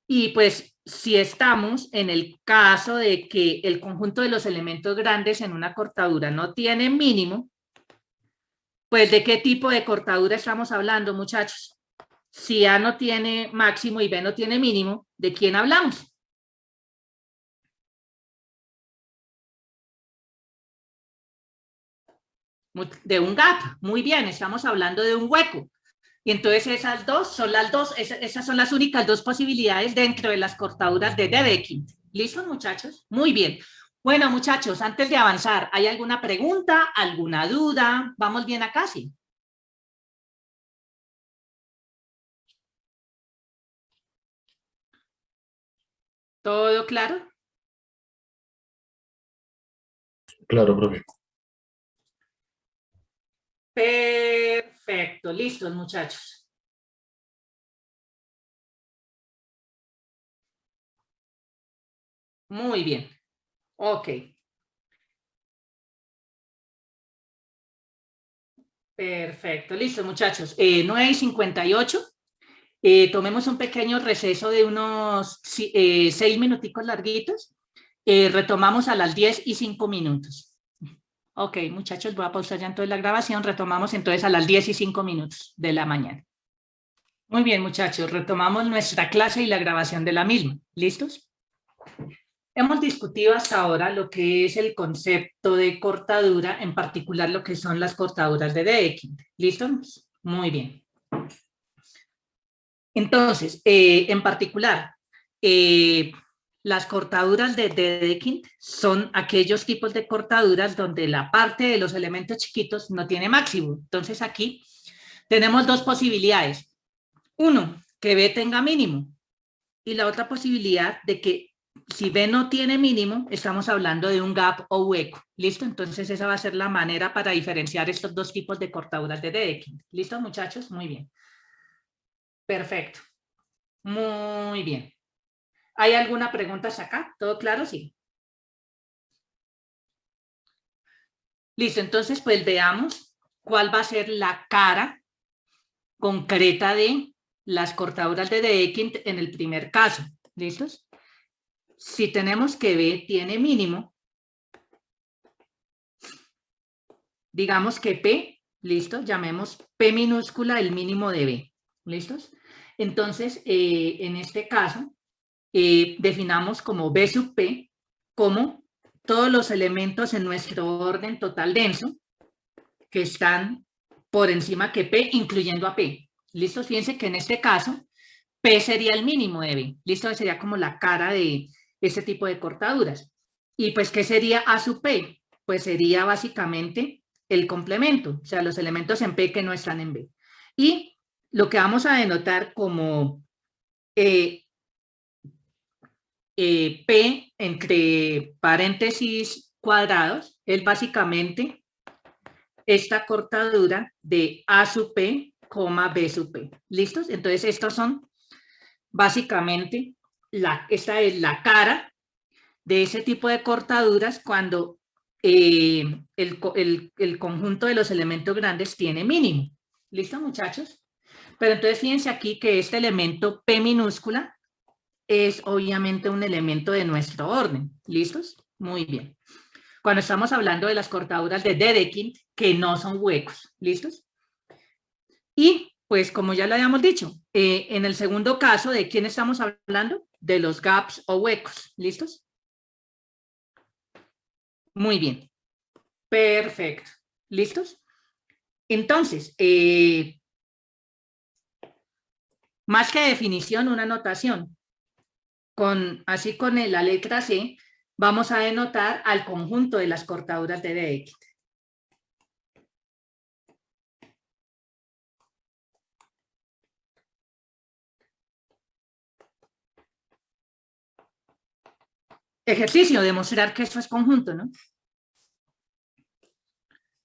S1: Y pues si estamos en el caso de que el conjunto de los elementos grandes en una cortadura no tiene mínimo, pues ¿de qué tipo de cortadura estamos hablando, muchachos? Si A no tiene máximo y B no tiene mínimo, ¿de quién hablamos? De un gap, muy bien, estamos hablando de un hueco. Y entonces esas son las únicas dos posibilidades dentro de las cortaduras de Dedekind. ¿Listos, muchachos? Muy bien. Bueno, muchachos, antes de avanzar, ¿hay alguna pregunta, alguna duda? ¿Vamos bien acá, sí? ¿Todo claro?
S2: Claro, profe.
S1: Perfecto, listos, muchachos. Muy bien. Ok. Perfecto, listo, muchachos. 9:58. Tomemos un pequeño receso de unos 6 minuticos larguitos. Retomamos a las 10:05. Ok, muchachos, voy a pausar ya entonces la grabación. Retomamos entonces a las 10:05 de la mañana. Muy bien, muchachos, retomamos nuestra clase y la grabación de la misma. ¿Listos? Hemos discutido hasta ahora lo que es el concepto de cortadura, en particular lo que son las cortaduras de Dedekind. ¿Listos? Muy bien. Entonces, en particular, las cortaduras de Dedekind son aquellos tipos de cortaduras donde la parte de los elementos chiquitos no tiene máximo. Entonces aquí tenemos dos posibilidades. Uno, que B tenga mínimo. Y la otra posibilidad de que si B no tiene mínimo, estamos hablando de un gap o hueco. ¿Listo? Entonces esa va a ser la manera para diferenciar estos dos tipos de cortaduras de Dedekind. ¿Listo, muchachos? Muy bien. Perfecto. Muy bien. ¿Hay alguna pregunta hasta acá? ¿Todo claro? Sí. Listo, entonces pues veamos cuál va a ser la cara concreta de las cortaduras de Dedekind en el primer caso. ¿Listos? Si tenemos que B tiene mínimo, digamos que P, listo, llamemos P minúscula el mínimo de B. ¿Listos? Entonces, en este caso, definamos como B sub P como todos los elementos en nuestro orden total denso que están por encima que P, incluyendo a P. ¿Listos? Fíjense que en este caso, P sería el mínimo de B. ¿Listo? Sería como la cara de este tipo de cortaduras. Y pues, ¿qué sería A sub P? Pues sería básicamente el complemento, o sea, los elementos en P que no están en B. Y lo que vamos a denotar como P entre paréntesis cuadrados es básicamente esta cortadura de A sub P, B sub P. ¿Listos? Entonces, estos son básicamente, esta es la cara de ese tipo de cortaduras cuando el conjunto de los elementos grandes tiene mínimo. ¿Listo, muchachos? Pero entonces fíjense aquí que este elemento P minúscula es obviamente un elemento de nuestro orden. ¿Listos? Muy bien. Cuando estamos hablando de las cortaduras de Dedekind, que no son huecos. ¿Listos? Y pues como ya lo habíamos dicho, en el segundo caso, ¿de quién estamos hablando? De los gaps o huecos. ¿Listos? Muy bien. Perfecto. ¿Listos? Entonces, más que definición, una notación. Así con la letra C, vamos a denotar al conjunto de las cortaduras de Dedekind. ejercicio, demostrar que eso es conjunto, ¿no?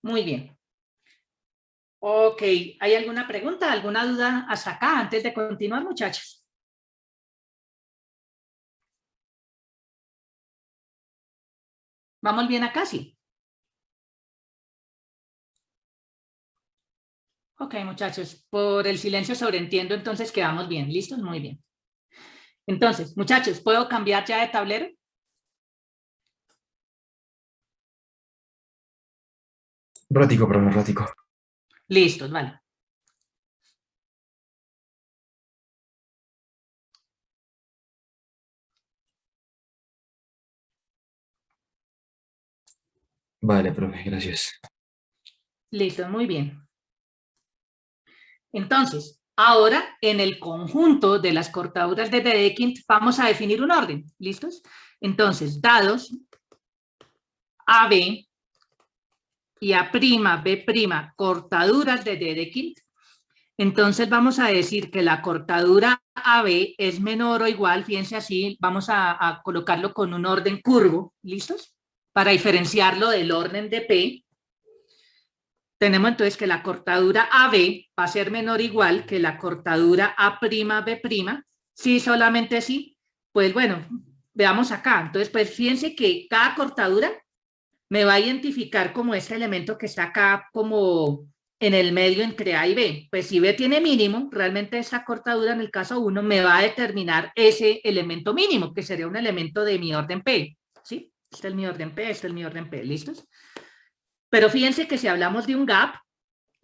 S1: Muy bien. Ok, ¿hay alguna pregunta, alguna duda hasta acá antes de continuar, muchachos? ¿Vamos bien acá? Sí. Ok, muchachos, por el silencio sobreentiendo, entonces quedamos bien. ¿Listos? Muy bien. Entonces, muchachos, ¿puedo cambiar ya de tablero?
S2: Ratico, profe, ratico.
S1: Listos, vale.
S2: Vale, profe, gracias.
S1: Listo, muy bien. Entonces, ahora en el conjunto de las cortaduras de Dedekind vamos a definir un orden. ¿Listos? Entonces, dados AB y A'B' cortaduras de Dedekind. Entonces vamos a decir que la cortadura AB es menor o igual, fíjense así, vamos a colocarlo con un orden curvo, ¿listos? Para diferenciarlo del orden de P. Tenemos entonces que la cortadura AB va a ser menor o igual que la cortadura A'B', sí, solamente sí, pues bueno, veamos acá. Entonces, pues fíjense que cada cortadura me va a identificar como este elemento que está acá como en el medio entre A y B. Pues si B tiene mínimo, realmente esta cortadura en el caso 1 me va a determinar ese elemento mínimo, que sería un elemento de mi orden P. ¿Sí? Este es mi orden P, este es mi orden P. ¿Listos? Pero fíjense que si hablamos de un gap,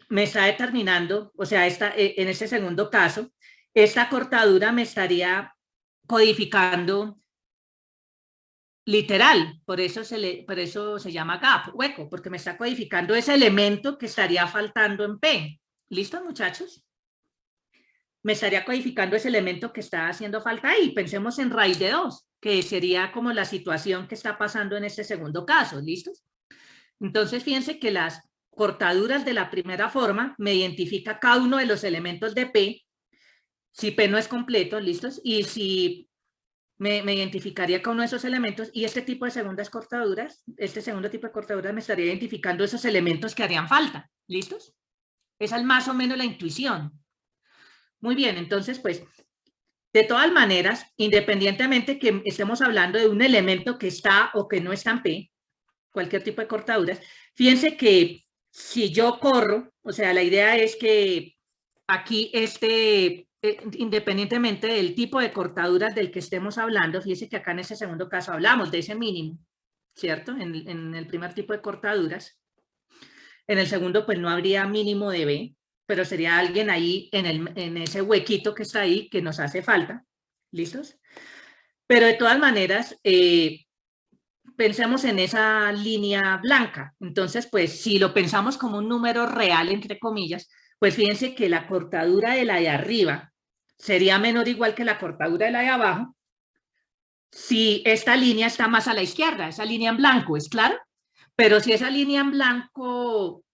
S1: me está determinando, o sea, en este segundo caso, esta cortadura me estaría codificando literal, por eso se llama gap, hueco, porque me está codificando ese elemento que estaría faltando en P. ¿Listo, muchachos? Me estaría codificando ese elemento que está haciendo falta ahí. Pensemos en raíz de 2, que sería como la situación que está pasando en este segundo caso. ¿Listos? Entonces, fíjense que las cortaduras de la primera forma me identifica cada uno de los elementos de P, si P no es completo, ¿listos? Y si me identificaría con uno de esos elementos, y este tipo de segundas cortaduras, este segundo tipo de cortaduras me estaría identificando esos elementos que harían falta. ¿Listos? Esa es más o menos la intuición. Muy bien, entonces, pues, de todas maneras, independientemente que estemos hablando de un elemento que está o que no está en P, cualquier tipo de cortaduras, fíjense que si yo corro, o sea, la idea es que aquí independientemente del tipo de cortaduras del que estemos hablando, fíjense que acá en ese segundo caso hablamos de ese mínimo, ¿cierto? En el primer tipo de cortaduras. En el segundo, pues no habría mínimo de B, pero sería alguien ahí en ese huequito que está ahí que nos hace falta. ¿Listos? Pero de todas maneras, pensemos en esa línea blanca. Entonces, pues si lo pensamos como un número real, entre comillas, pues fíjense que la cortadura de la de arriba sería menor o igual que la cortadura de la de abajo si esta línea está más a la izquierda, esa línea en blanco, ¿es claro? Pero si esa línea en blanco,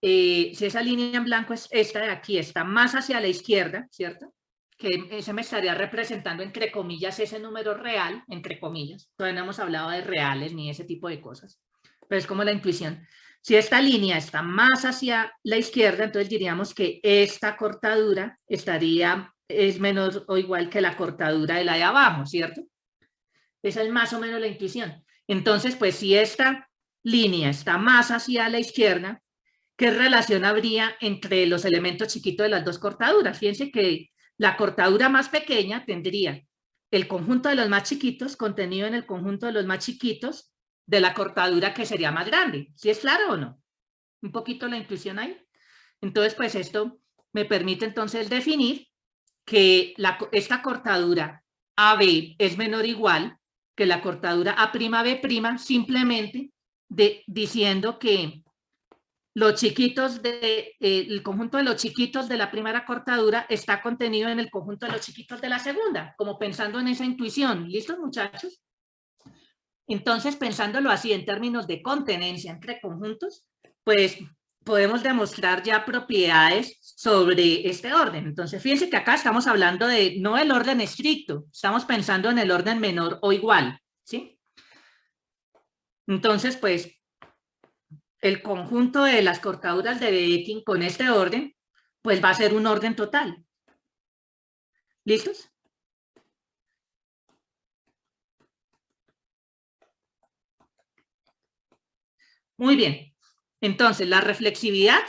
S1: si esa línea en blanco es esta de aquí, está más hacia la izquierda, ¿cierto? Que ese me estaría representando, entre comillas, ese número real, entre comillas. Todavía no hemos hablado de reales ni ese tipo de cosas, pero es como la intuición. Si esta línea está más hacia la izquierda, entonces diríamos que esta cortadura es menor o igual que la cortadura de la de abajo, ¿cierto? Esa es más o menos la intuición. Entonces, pues si esta línea está más hacia la izquierda, ¿qué relación habría entre los elementos chiquitos de las dos cortaduras? Fíjense que la cortadura más pequeña tendría el conjunto de los más chiquitos contenido en el conjunto de los más chiquitos de la cortadura que sería más grande. ¿Sí es claro o no? Un poquito la intuición ahí. Entonces, pues esto me permite entonces definir que esta cortadura AB es menor o igual que la cortadura A'B', simplemente diciendo que los chiquitos el conjunto de los chiquitos de la primera cortadura está contenido en el conjunto de los chiquitos de la segunda, como pensando en esa intuición. ¿Listos, muchachos? Entonces, pensándolo así en términos de contenencia entre conjuntos, pues podemos demostrar ya propiedades sobre este orden. Entonces, fíjense que acá estamos hablando de no el orden estricto, estamos pensando en el orden menor o igual. ¿sí? Entonces, pues, el conjunto de las cortaduras de Dedekind con este orden, pues va a ser un orden total. ¿Listos? Muy bien. Entonces, la reflexividad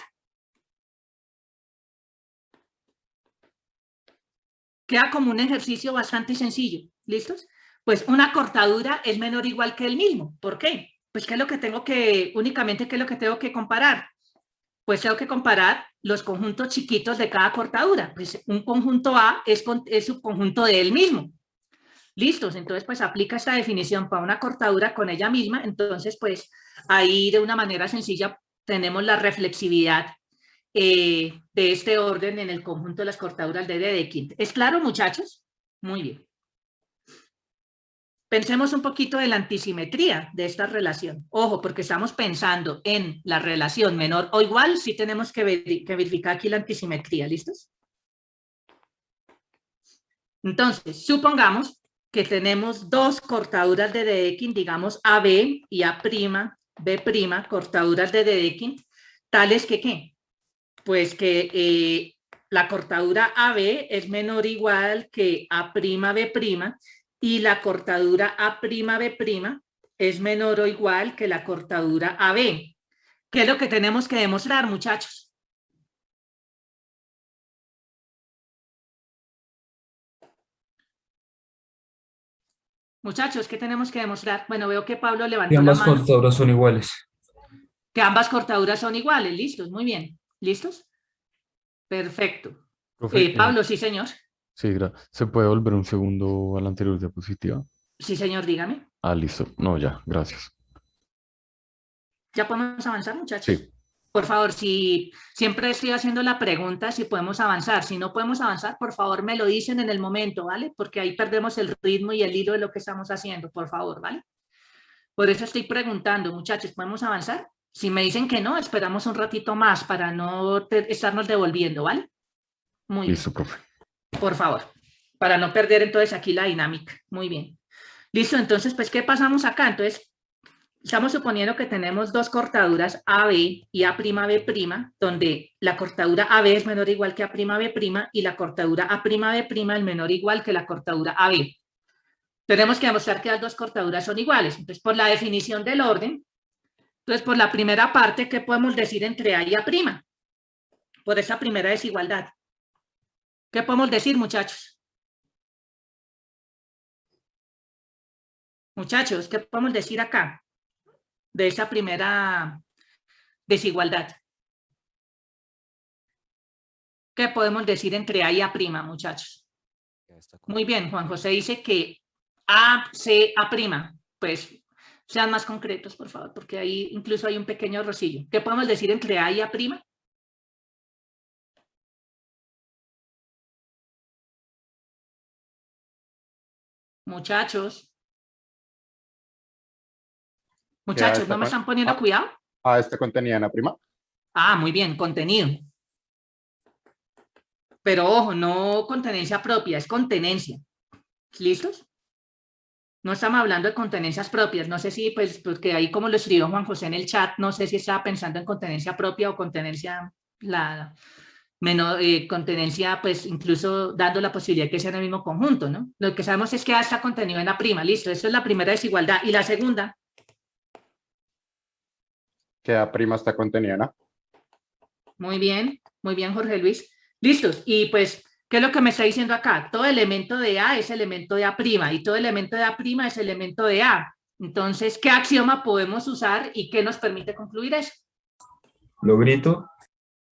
S1: queda como un ejercicio bastante sencillo. ¿Listos? Pues una cortadura es menor o igual que el mismo. ¿Por qué? Pues ¿qué es lo que tengo que, únicamente qué es lo que tengo que comparar? Pues tengo que comparar los conjuntos chiquitos de cada cortadura. Pues un conjunto A es subconjunto de él mismo. ¿Listos? Entonces, pues aplica esta definición para una cortadura con ella misma. Entonces, pues ahí de una manera sencilla tenemos la reflexividad de este orden en el conjunto de las cortaduras de Dedekind. ¿Es claro, muchachos? Muy bien. Pensemos un poquito de la antisimetría de esta relación. Ojo, porque estamos pensando en la relación menor o igual, sí tenemos que verificar aquí la antisimetría. ¿Listos? Entonces, supongamos que tenemos dos cortaduras de Dedekind, digamos AB y A'B', cortaduras de Dedekind, tales que ¿qué? Pues que la cortadura AB es menor o igual que A'B' y la cortadura A'B' es menor o igual que la cortadura AB. ¿Qué es lo que tenemos que demostrar, muchachos? Muchachos, ¿qué tenemos que demostrar? Bueno, veo que Pablo
S4: Y
S1: levantó la
S4: ambas
S1: mano.
S4: cortaduras son iguales.
S1: Que ambas cortaduras son iguales. ¿Listos? Muy bien. ¿Listos? Perfecto.
S5: Profe,
S1: Pablo, sí, señor.
S5: sí, ¿se puede volver un segundo a la anterior diapositiva?
S1: Sí, señor, dígame.
S5: Ah, listo. No, ya, gracias.
S1: ¿Ya podemos avanzar, muchachos?
S5: Sí.
S1: Por favor, si siempre estoy haciendo la pregunta si podemos avanzar. Si no podemos avanzar, por favor, me lo dicen en el momento, ¿vale? Porque ahí perdemos el ritmo y el hilo de lo que estamos haciendo, por favor, ¿vale? Por eso estoy preguntando, muchachos, ¿podemos avanzar? Si me dicen que no, esperamos un ratito más para no estarnos devolviendo, ¿vale? Muy bien.
S5: Listo, profe.
S1: Por favor, para no perder entonces aquí la dinámica. Muy bien. Listo, entonces, pues, ¿qué pasamos acá? Entonces, estamos suponiendo que tenemos dos cortaduras AB y A'B', donde la cortadura AB es menor o igual que A'B' y la cortadura A'B' es menor o igual que la cortadura AB. Tenemos que demostrar que las dos cortaduras son iguales. Entonces, por la definición del orden, entonces, por la primera parte, ¿qué podemos decir entre A y A'? Por esa primera desigualdad. ¿Qué podemos decir, muchachos? Muchachos, ¿qué podemos decir acá? De esa primera desigualdad. ¿Qué podemos decir entre A y A', muchachos? Muy bien, Juan José dice que A, C, A'. Pues sean más concretos, por favor, porque ahí incluso hay un pequeño rosillo. ¿Qué podemos decir entre A y A'? Muchachos. Muchachos, ¿no me están poniendo cuidado?
S3: Este contenía en la prima.
S1: Ah, muy bien, contenido. Pero ojo, no contenencia propia, es contenencia. ¿Listos? No estamos hablando de contenencias propias. No sé si, pues, porque ahí como lo escribió Juan José en el chat, no sé si estaba pensando en contenencia propia o contenencia, contenencia, pues, incluso dando la posibilidad de que sea en el mismo conjunto, ¿no? Lo que sabemos es que A está contenido en la prima. Listo, eso es la primera desigualdad. Y la segunda.
S3: Que A prima está contenida en A.
S1: Muy bien, Jorge Luis. Listos. Y pues, ¿qué es lo que me está diciendo acá? Todo elemento de A es elemento de A' y todo elemento de A' es elemento de A. Entonces, ¿qué axioma podemos usar y qué nos permite concluir eso?
S2: ¿Lo grito?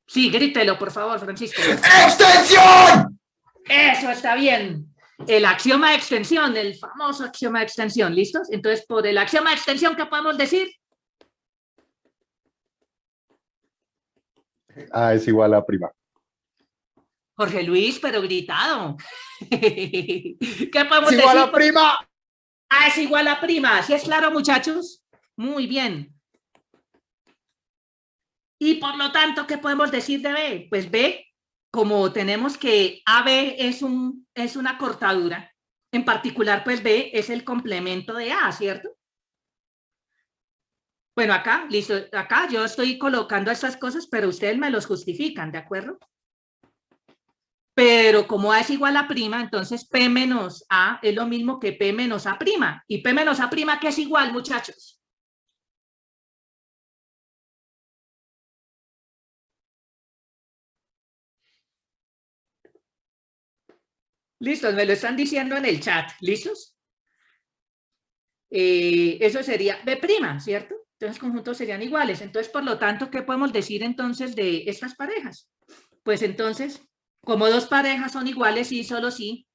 S1: Sí, grítelo, por favor, Francisco.
S2: ¡Extensión!
S1: Eso está bien. El axioma de extensión, el famoso axioma de extensión. ¿Listos? Entonces, por el axioma de extensión, ¿qué podemos decir?
S3: A es igual a prima.
S1: Jorge Luis, pero gritado. ¿Qué podemos
S3: ¡Es
S1: decir?
S3: igual a prima!
S1: A es igual a prima. ¿Sí es claro, muchachos? Muy bien. Y por lo tanto, ¿qué podemos decir de B? Pues B, como tenemos que AB es una cortadura, En particular, pues B es el complemento de A, ¿cierto? Bueno, acá, listo, acá yo estoy colocando estas cosas, pero ustedes me los justifican, ¿de acuerdo? Pero como A es igual a prima, entonces P menos A es lo mismo que P menos A prima. ¿Y P menos A prima qué es igual, muchachos? Listos, me lo están diciendo en el chat. ¿Listos? Eso sería B prima, ¿cierto? Entonces, conjuntos serían iguales. Entonces, por lo tanto, ¿qué podemos decir entonces de estas parejas? Pues entonces, como dos parejas son iguales y solo sí,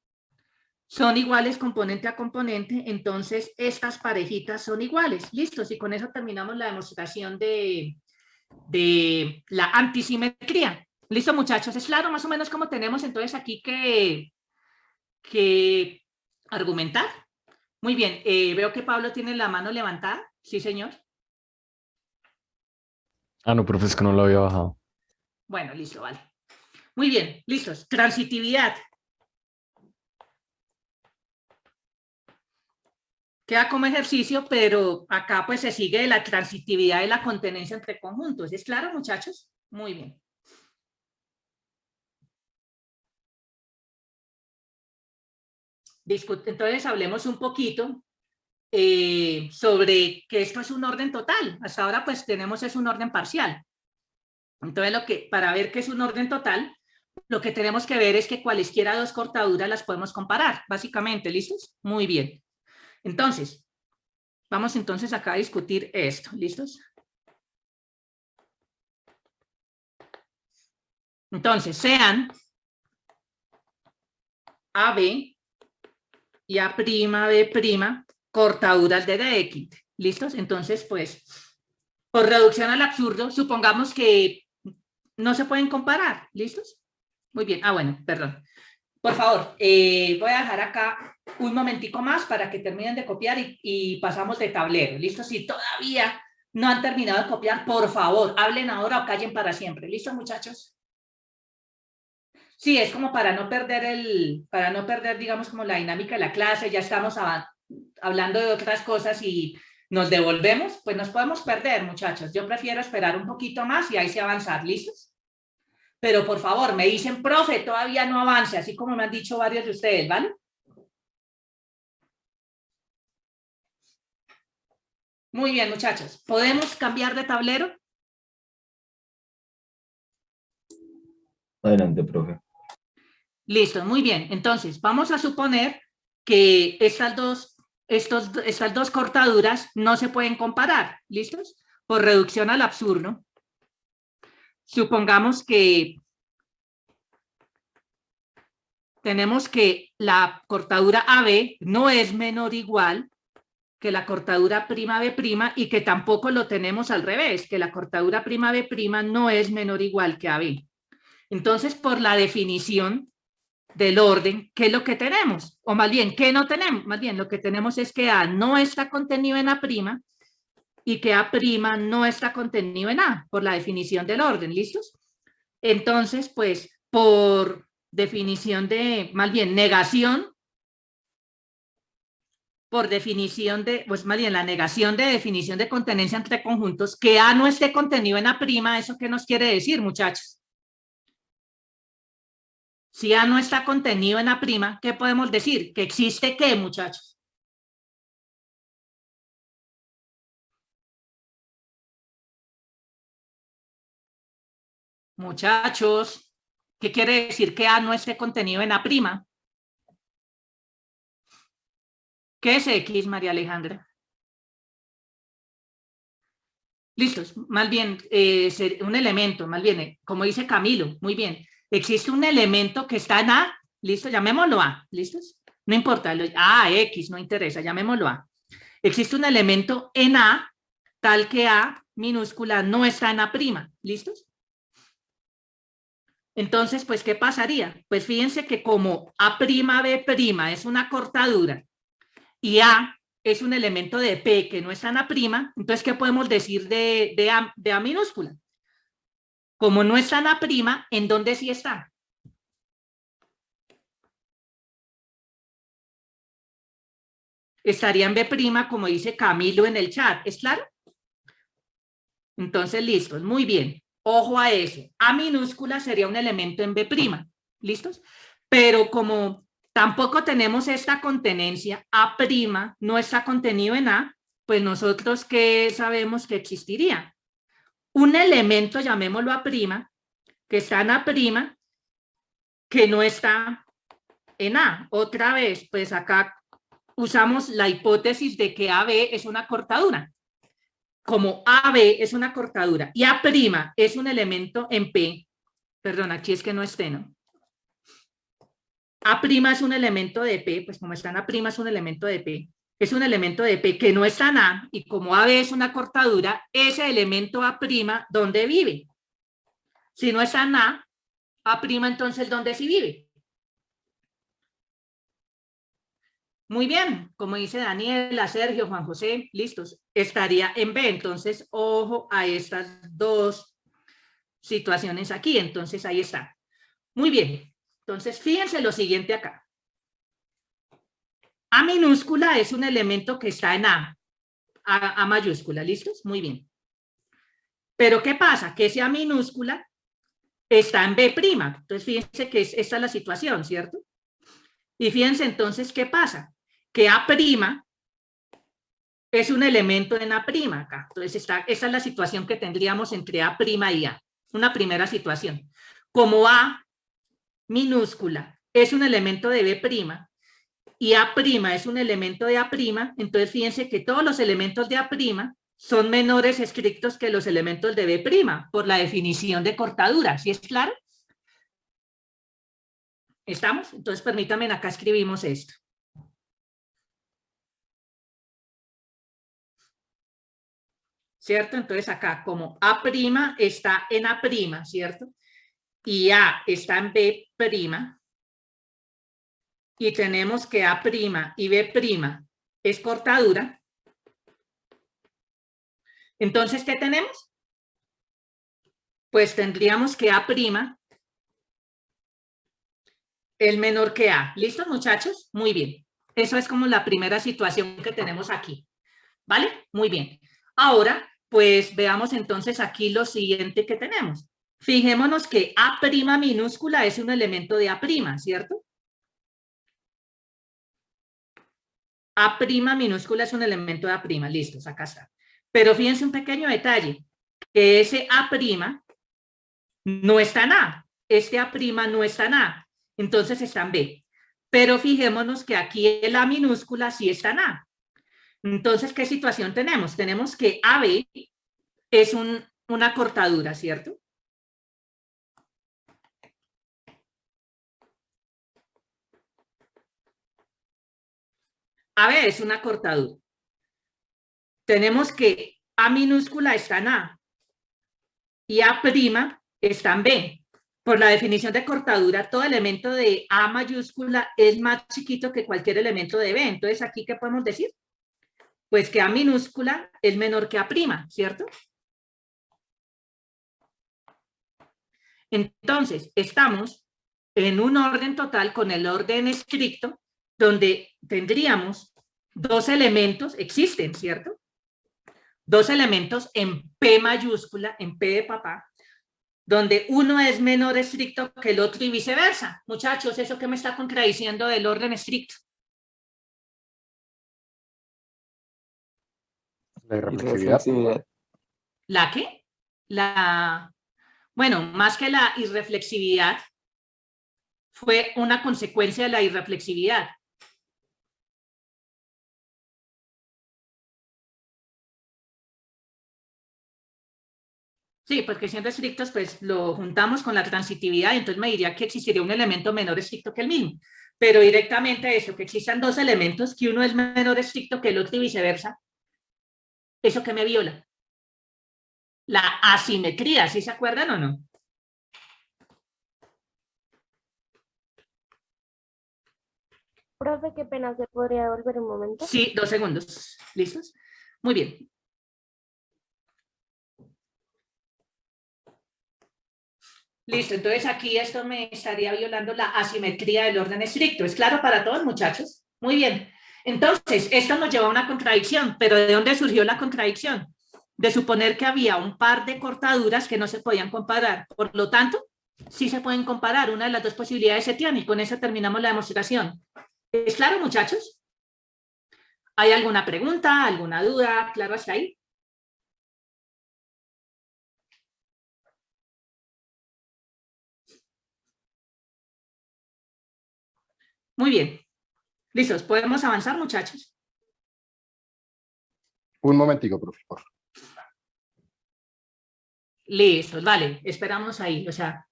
S1: son iguales componente a componente, entonces estas parejitas son iguales. Listos, y con eso terminamos la demostración de la antisimetría. ¿Listo, muchachos? ¿Es claro más o menos cómo tenemos entonces aquí que argumentar? Muy bien, veo que Pablo tiene la mano levantada. Sí, señor.
S5: Ah, no, profe, es que no lo había bajado.
S1: Bueno, listo, vale. Muy bien, listos. Transitividad. Queda como ejercicio, pero acá pues se sigue la transitividad y la contenencia entre conjuntos. ¿Es claro, muchachos? Muy bien. Entonces hablemos un poquito sobre que esto es un orden total. Hasta ahora pues tenemos es un orden parcial. Entonces para ver qué es un orden total, lo que tenemos que ver es que cualesquiera dos cortaduras las podemos comparar, básicamente. ¿Listos? Muy bien. Entonces, vamos entonces acá a discutir esto. ¿Listos? Entonces, sean AB y A'B' cortaduras de DX. ¿Listos? Entonces, pues, por reducción al absurdo, supongamos que no se pueden comparar. ¿Listos? Muy bien. Ah, bueno, perdón. Por favor, voy a dejar acá un momentico más para que terminen de copiar y pasamos de tablero. ¿Listo? Si todavía no han terminado de copiar, por favor, hablen ahora o callen para siempre. ¿Listo, muchachos? Sí, es como para no perder, digamos, como la dinámica de la clase, ya estamos hablando de otras cosas y nos devolvemos, pues nos podemos perder, muchachos. Yo prefiero esperar un poquito más y ahí sí avanzar. ¿Listos? Pero por favor, me dicen, profe, todavía no avance, así como me han dicho varios de ustedes, ¿vale? Muy bien, muchachos. ¿Podemos cambiar de tablero?
S2: Adelante, profe.
S1: Listo, muy bien. Entonces, vamos a suponer que estas dos cortaduras no se pueden comparar. ¿Listos? Por reducción al absurdo. Supongamos que tenemos que la cortadura AB no es menor o igual que la cortadura prima B' y que tampoco lo tenemos al revés, que la cortadura prima B' no es menor o igual que AB. Entonces, por la definición del orden, ¿qué es lo que tenemos? O más bien, ¿qué no tenemos? Más bien, lo que tenemos es que A no está contenido en A' y que A' no está contenido en A, por la definición del orden. ¿Listos? Entonces, pues, por definición de, más bien, negación, por definición de, pues más bien la negación de definición de contenencia entre conjuntos, que A no esté contenido en A', ¿eso qué nos quiere decir, muchachos? Si A no está contenido en A', ¿qué podemos decir? ¿Que existe qué, muchachos? Muchachos, ¿qué quiere decir que A no esté contenido en A'? ¿Qué es X, María Alejandra? Listos, más bien, un elemento, más bien, como dice Camilo, muy bien. Existe un elemento que está en A, listo, llamémoslo A, ¿listos? No importa, X, no interesa, llamémoslo A. Existe un elemento en A, tal que A minúscula no está en A', ¿listos? Entonces, pues, ¿qué pasaría? Pues fíjense que como A'B' es una cortadura y A es un elemento de P que no está en A', entonces, ¿qué podemos decir de A minúscula? Como no está en A', ¿en dónde sí está? estaría en B', como dice Camilo en el chat. ¿Es claro? Entonces, listos. Muy bien. Ojo a eso. A minúscula sería un elemento en B'. ¿Listos? Pero como tampoco tenemos esta contenencia, A' no está contenido en A, pues nosotros ¿qué sabemos que existiría? Un elemento, llamémoslo A', que está en A', que no está en A. Otra vez, pues acá usamos la hipótesis de que AB es una cortadura. Como AB es una cortadura y A' es un elemento en P, perdón, aquí es que no esté, ¿no? A' es un elemento de P, pues como está en A' es un elemento de P, es un elemento de P que no está en A, y como AB es una cortadura, ese elemento A', ¿dónde vive? Si no está en A', entonces ¿dónde sí vive? Muy bien, como dice Daniela, Sergio, Juan José, listos, estaría en B, entonces ojo a estas dos situaciones aquí, entonces ahí está. Muy bien, entonces fíjense lo siguiente acá. A minúscula es un elemento que está en A mayúscula, ¿listos? Muy bien. Pero ¿qué pasa? Que ese A minúscula está en B', entonces fíjense que esta es la situación, ¿cierto? Y fíjense entonces qué pasa, que A' es un elemento en A' acá. Entonces, esa es la situación que tendríamos entre A' y A. Una primera situación. Como A minúscula es un elemento de B' y A' es un elemento de A', entonces fíjense que todos los elementos de A' son menores estrictos que los elementos de B' por la definición de cortadura. ¿Sí es claro? ¿Estamos? Entonces, permítanme, acá escribimos esto. ¿Cierto? Entonces acá como A' está en A', ¿cierto? Y A está en B', y tenemos que A' y B' es cortadura. Entonces, ¿qué tenemos? Pues tendríamos que A' es menor que A. ¿Listos, muchachos? Muy bien. Eso es como la primera situación que tenemos aquí. ¿Vale? Muy bien. Ahora, pues veamos entonces aquí lo siguiente que tenemos. Fijémonos que A' minúscula es un elemento de A', ¿cierto? A' minúscula es un elemento de A', listos, acá está. Pero fíjense un pequeño detalle, que ese A' no está en A, este A' no está en A, entonces está en B. Pero fijémonos que aquí el A minúscula sí está en A. Entonces, ¿qué situación tenemos? Tenemos que AB es una cortadura, ¿cierto? AB es una cortadura. Tenemos que A minúscula está en A y A' está en B. Por la definición de cortadura, todo elemento de A mayúscula es más chiquito que cualquier elemento de B. Entonces, ¿aquí qué podemos decir? Pues que A minúscula es menor que A', ¿cierto? Entonces, estamos en un orden total con el orden estricto, donde tendríamos dos elementos, existen, ¿cierto? Dos elementos en P mayúscula, en P de papá, donde uno es menor estricto que el otro y viceversa. Muchachos, ¿eso qué me está contradiciendo del orden estricto?
S3: La irreflexividad.
S1: ¿La qué? Bueno, más que la irreflexividad, fue una consecuencia de la irreflexividad. Sí, porque siendo estrictos, pues lo juntamos con la transitividad y entonces me diría que existiría un elemento menor estricto que el mismo. Pero directamente eso, que existan dos elementos, que uno es menor estricto que el otro y viceversa, ¿eso qué me viola? La asimetría, ¿sí se acuerdan o no?
S4: Profe, qué pena, ¿se podría volver un momento?
S1: Sí, 2 segundos. ¿Listos? Muy bien. Listo, entonces aquí esto me estaría violando la asimetría del orden estricto. ¿Es claro para todos, muchachos? Muy bien. Entonces, esto nos lleva a una contradicción, pero ¿de dónde surgió la contradicción? De suponer que había un par de cortaduras que no se podían comparar. Por lo tanto, sí se pueden comparar. Una de las dos posibilidades se tiene y con eso terminamos la demostración. ¿Es claro, muchachos? ¿Hay alguna pregunta, alguna duda? ¿Claro hasta ahí? Muy bien. ¿Listos? ¿Podemos avanzar, muchachos?
S3: Un momentico, profe, por favor.
S1: Listos, vale. Esperamos ahí. O sea,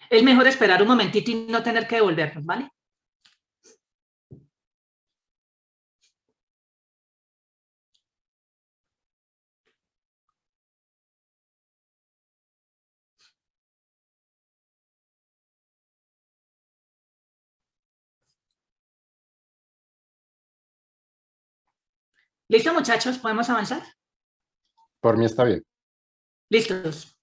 S1: es mejor esperar un momentito y no tener que devolvernos, ¿vale? ¿Listo, muchachos? ¿Podemos avanzar?
S3: Por mí está bien.
S1: Listos.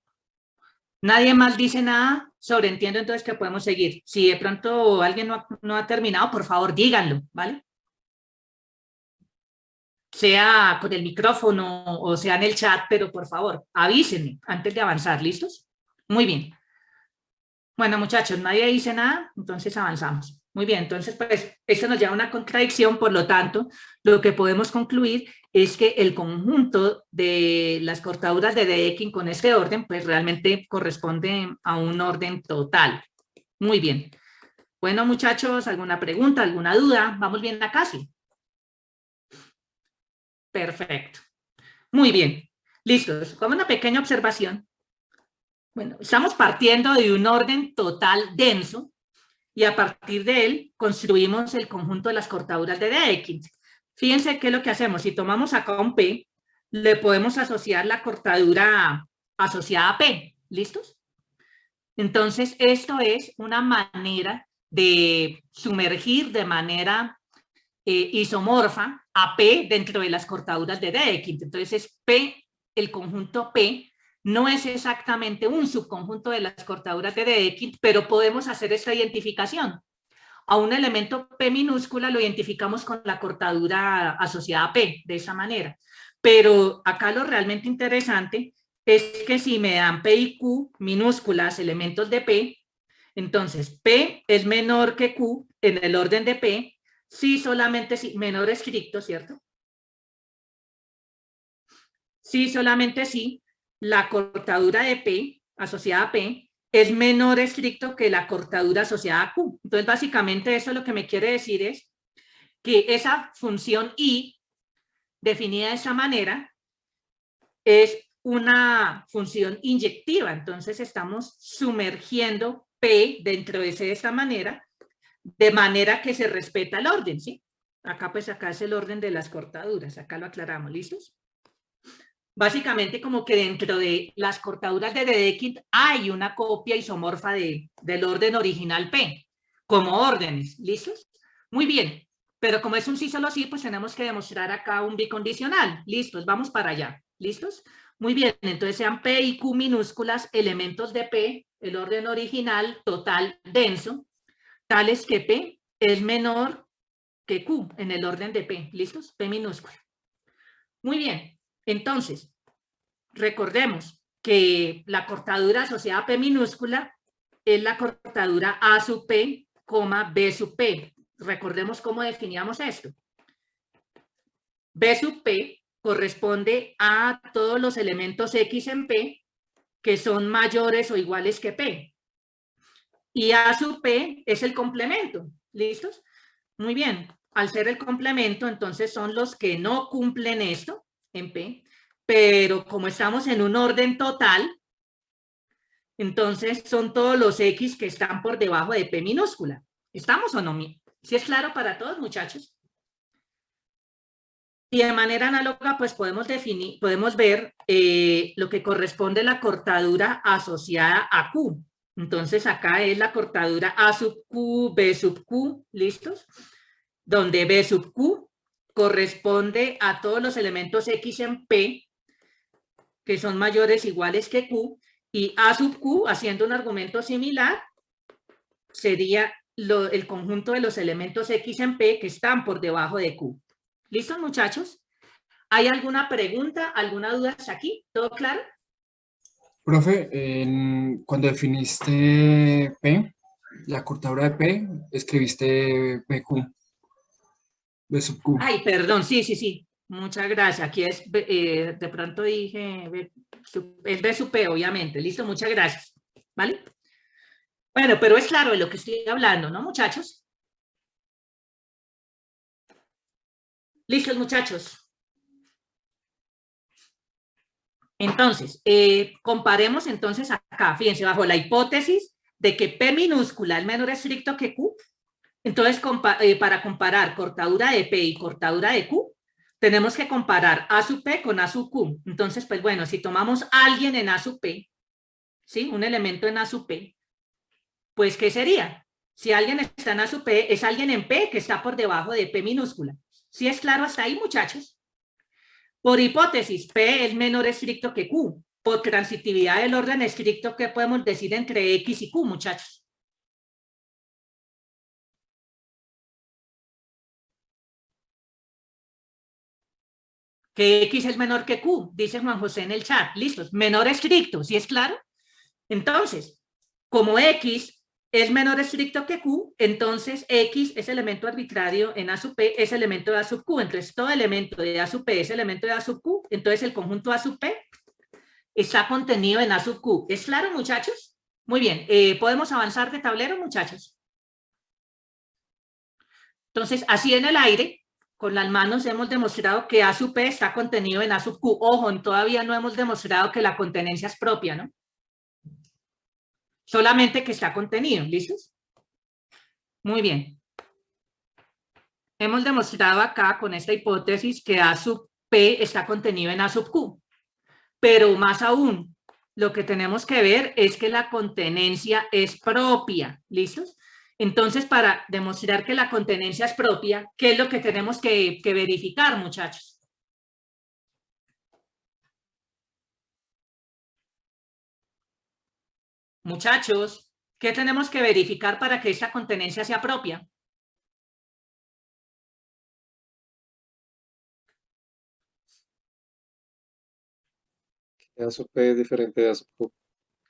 S1: Nadie más dice nada sobre, entiendo entonces que podemos seguir. Si de pronto alguien no ha terminado, por favor, díganlo, ¿vale? Sea con el micrófono o sea en el chat, pero por favor, avísenme antes de avanzar, ¿listos? Muy bien. Bueno, muchachos, nadie dice nada, entonces avanzamos. Muy bien, entonces pues esto nos lleva a una contradicción, por lo tanto, lo que podemos concluir es que el conjunto de las cortaduras de Dedekind con este orden pues realmente corresponde a un orden total. Muy bien. Bueno, muchachos, ¿alguna pregunta, alguna duda? ¿Vamos bien acá? Sí. Perfecto. Muy bien. Listos. Como una pequeña observación. Bueno, estamos partiendo de un orden total denso y a partir de él construimos el conjunto de las cortaduras de Dedekind. Fíjense qué es lo que hacemos. Si tomamos acá un P, le podemos asociar la cortadura asociada a P. ¿Listos? Entonces, esto es una manera de sumergir de manera isomorfa a P dentro de las cortaduras de Dedekind. Entonces, es P, el conjunto P, no es exactamente un subconjunto de las cortaduras de Dedekind, pero podemos hacer esta identificación. A un elemento P minúscula lo identificamos con la cortadura asociada a P, de esa manera. Pero acá lo realmente interesante es que si me dan P y Q minúsculas, elementos de P, entonces P es menor que Q en el orden de P, si solamente si, menor estricto, ¿cierto? Si solamente si la cortadura de P asociada a P es menor estricto que la cortadura asociada a Q. Entonces, básicamente eso lo que me quiere decir es que esa función I, definida de esa manera, es una función inyectiva. Entonces, estamos sumergiendo P dentro de esta manera, de manera que se respeta el orden, ¿sí? Acá, pues, acá es el orden de las cortaduras. Acá lo aclaramos, ¿listos? Básicamente como que dentro de las cortaduras de Dedekind hay una copia isomorfa del orden original P, como órdenes, ¿listos? Muy bien, pero como es un sí solo sí, pues tenemos que demostrar acá un bicondicional, ¿listos? Vamos para allá, ¿listos? Muy bien, entonces sean P y Q minúsculas, elementos de P, el orden original total denso, tales que P es menor que Q en el orden de P, ¿listos? P minúscula. Muy bien, entonces, recordemos que la cortadura asociada a P minúscula es la cortadura A sub P, B sub P. Recordemos cómo definíamos esto. B sub P corresponde a todos los elementos X en P que son mayores o iguales que P. Y A sub P es el complemento. ¿Listos? Muy bien. Al ser el complemento, entonces son los que no cumplen esto en P, pero como estamos en un orden total, entonces son todos los X que están por debajo de P minúscula. ¿Estamos o no? ¿Sí es claro para todos, muchachos? Y de manera análoga, pues podemos ver lo que corresponde a la cortadura asociada a Q. Entonces acá es la cortadura A sub Q, B sub Q, ¿listos? Donde B sub Q corresponde a todos los elementos X en P que son mayores o iguales que Q, y A sub Q, haciendo un argumento similar, sería el conjunto de los elementos X en P que están por debajo de Q. ¿Listos, muchachos? ¿Hay alguna pregunta, alguna duda hasta aquí? ¿Todo claro?
S6: Profe, cuando definiste P, la cortadura de P, escribiste PQ, B sub Q.
S1: Ay, perdón, sí, sí, sí. Muchas gracias. Aquí es, de pronto dije, es B sub P, obviamente. Listo, muchas gracias. ¿Vale? Bueno, pero es claro de lo que estoy hablando, ¿no, muchachos? ¿Listos, muchachos? Entonces, comparemos entonces acá, fíjense, bajo la hipótesis de que P minúscula es menor estricto que Q, entonces para comparar cortadura de P y cortadura de Q, tenemos que comparar A sub P con A sub Q. Entonces, pues bueno, si tomamos a alguien en A sub P, ¿sí? Un elemento en A sub P, pues ¿qué sería? Si alguien está en A sub P, es alguien en P que está por debajo de P minúscula. ¿Sí es claro hasta ahí, muchachos? Por hipótesis, P es menor estricto que Q. Por transitividad del orden estricto, ¿qué podemos decir entre X y Q, muchachos? Que X es menor que Q, dice Juan José en el chat. Listos, menor estricto, ¿sí es claro? Entonces, como X es menor estricto que Q, entonces X es elemento arbitrario en A sub P, es elemento de A sub Q. Entonces, todo elemento de A sub P es elemento de A sub Q. Entonces, el conjunto A sub P está contenido en A sub Q. ¿Es claro, muchachos? Muy bien. ¿Podemos avanzar de tablero, muchachos? Entonces, así en el aire, con las manos hemos demostrado que A sub P está contenido en A sub Q. Ojo, todavía no hemos demostrado que la contenencia es propia, ¿no? Solamente que está contenido. ¿Listos? Muy bien. Hemos demostrado acá con esta hipótesis que A sub P está contenido en A sub Q. Pero más aún, lo que tenemos que ver es que la contenencia es propia. ¿Listos? Entonces, para demostrar que la contenencia es propia, ¿qué es lo que tenemos que verificar, muchachos? Muchachos, ¿qué tenemos que verificar para que esta contenencia sea propia?
S7: A sub P es diferente de A sub Q.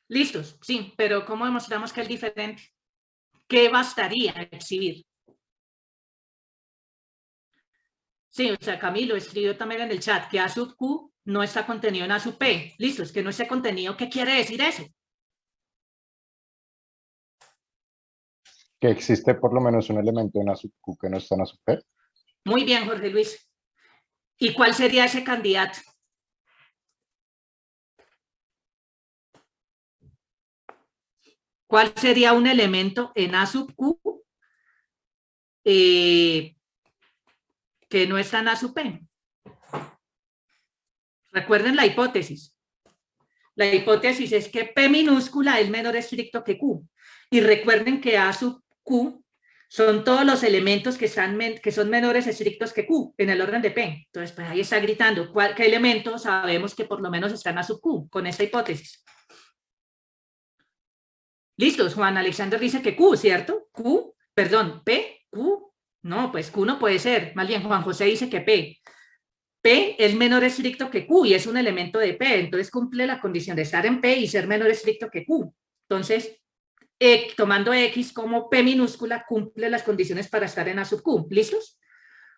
S1: Listos, sí, pero ¿cómo demostramos que es diferente? ¿Qué bastaría exhibir? Sí, o sea, Camilo escribió también en el chat que A sub Q no está contenido en A sub P. Listo, es que no esté contenido. ¿Qué quiere decir eso?
S3: Que existe por lo menos un elemento en A sub Q que no está en A sub P.
S1: Muy bien, Jorge Luis. ¿Y cuál sería ese candidato? ¿Cuál sería un elemento en A sub Q que no está en A sub P? Recuerden la hipótesis. La hipótesis es que P minúscula es menor estricto que Q. Y recuerden que A sub Q son todos los elementos que son menores estrictos que Q en el orden de P. Entonces, pues ahí está gritando. ¿Qué elemento sabemos que por lo menos está en A sub Q con esta hipótesis? Listos, Juan Alexander dice que Q, ¿cierto? Q, perdón, P, Q. No, pues Q no puede ser. Más bien, Juan José dice que P. P es menor estricto que Q y es un elemento de P, entonces cumple la condición de estar en P y ser menor estricto que Q. Entonces, tomando X como P minúscula, cumple las condiciones para estar en A sub Q. ¿Listos?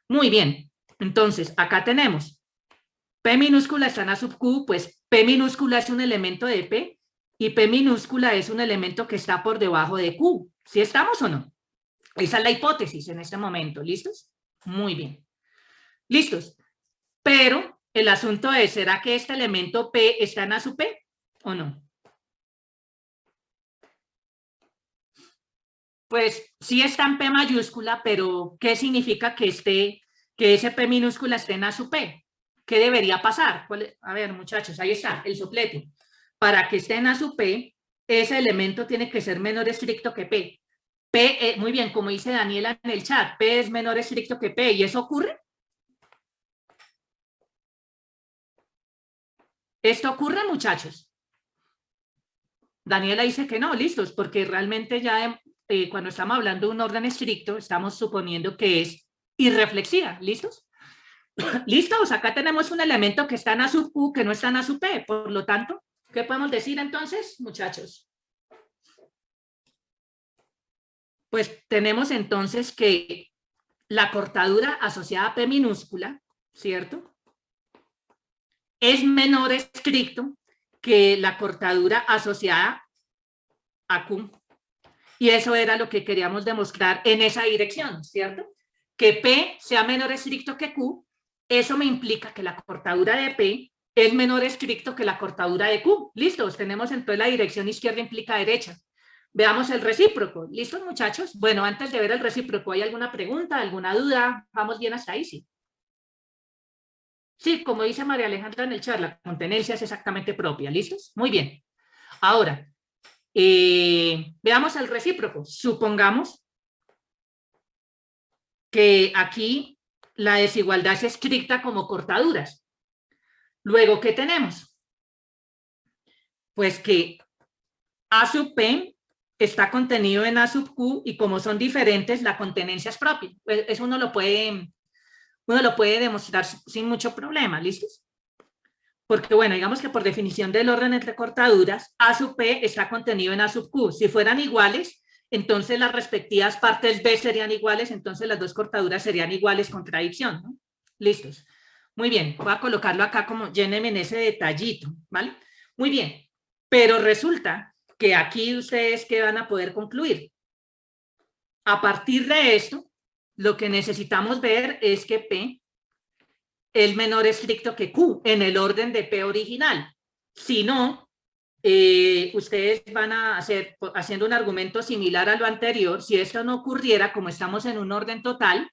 S1: Muy bien. Entonces, acá tenemos P minúscula está en A sub Q, pues P minúscula es un elemento de P y P minúscula es un elemento que está por debajo de Q. ¿Sí estamos o no? Esa es la hipótesis en este momento. ¿Listos? Muy bien. ¿Listos? Pero el asunto es, ¿será que este elemento P está en A sub P o no? Pues sí está en P mayúscula, pero ¿qué significa que ese P minúscula esté en A sub P? ¿Qué debería pasar? A ver, muchachos, ahí está, el soplete. Para que esté en A sub P, ese elemento tiene que ser menor estricto que P. P, muy bien, como dice Daniela en el chat, P es menor estricto que P. ¿Y eso ocurre? ¿Esto ocurre, muchachos? Daniela dice que no, listos, porque realmente ya cuando estamos hablando de un orden estricto, estamos suponiendo que es irreflexiva, ¿listos? ¿Listos? Acá tenemos un elemento que está en A sub Q, que no está en A sub P. Por lo tanto, ¿qué podemos decir entonces, muchachos? Pues tenemos entonces que la cortadura asociada a P minúscula, ¿cierto?, es menor estricto que la cortadura asociada a Q. Y eso era lo que queríamos demostrar en esa dirección, ¿cierto? Que P sea menor estricto que Q, eso me implica que la cortadura de P es menor estricto que la cortadura de Q. ¿Listos? Tenemos entonces la dirección izquierda implica derecha. Veamos el recíproco. ¿Listos, muchachos? Bueno, antes de ver el recíproco, ¿hay alguna pregunta, alguna duda? ¿Vamos bien hasta ahí? Sí. Sí, como dice María Alejandra en el chat, la contenencia es exactamente propia. ¿Listos? Muy bien. Ahora, veamos el recíproco. Supongamos que aquí la desigualdad es estricta como cortaduras. Luego, ¿qué tenemos? Pues que A sub P está contenido en A sub Q y como son diferentes, la contenencia es propia. Pues eso uno lo puede demostrar sin mucho problema. ¿Listos? Porque, bueno, digamos que por definición del orden entre cortaduras, A sub P está contenido en A sub Q. Si fueran iguales, entonces las respectivas partes B serían iguales, entonces las dos cortaduras serían iguales, contradicción, ¿no? ¿Listos? Muy bien, voy a colocarlo acá como llénenme en ese detallito, ¿vale? Muy bien, pero resulta que aquí ustedes, ¿qué van a poder concluir? A partir de esto, lo que necesitamos ver es que P es menor estricto que Q en el orden de P original. Si no, ustedes van a hacer, haciendo un argumento similar a lo anterior, si esto no ocurriera, como estamos en un orden total,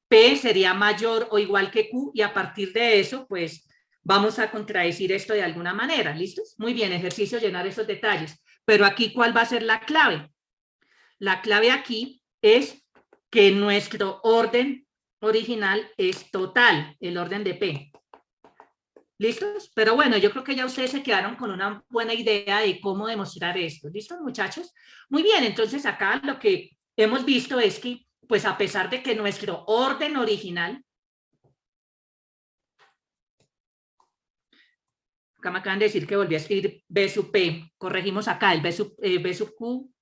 S1: P sería mayor o igual que Q y a partir de eso, pues vamos a contradecir esto de alguna manera. ¿Listos? Muy bien, ejercicio, llenar esos detalles. Pero aquí, ¿cuál va a ser la clave? La clave aquí es que nuestro orden original es total, el orden de P. ¿Listos? Pero bueno, yo creo que ya ustedes se quedaron con una buena idea de cómo demostrar esto. ¿Listos, muchachos? Muy bien, entonces acá lo que hemos visto es que, pues a pesar de que nuestro orden original, acá me acaban de decir que volví a escribir B sub P, corregimos acá, el B sub Q,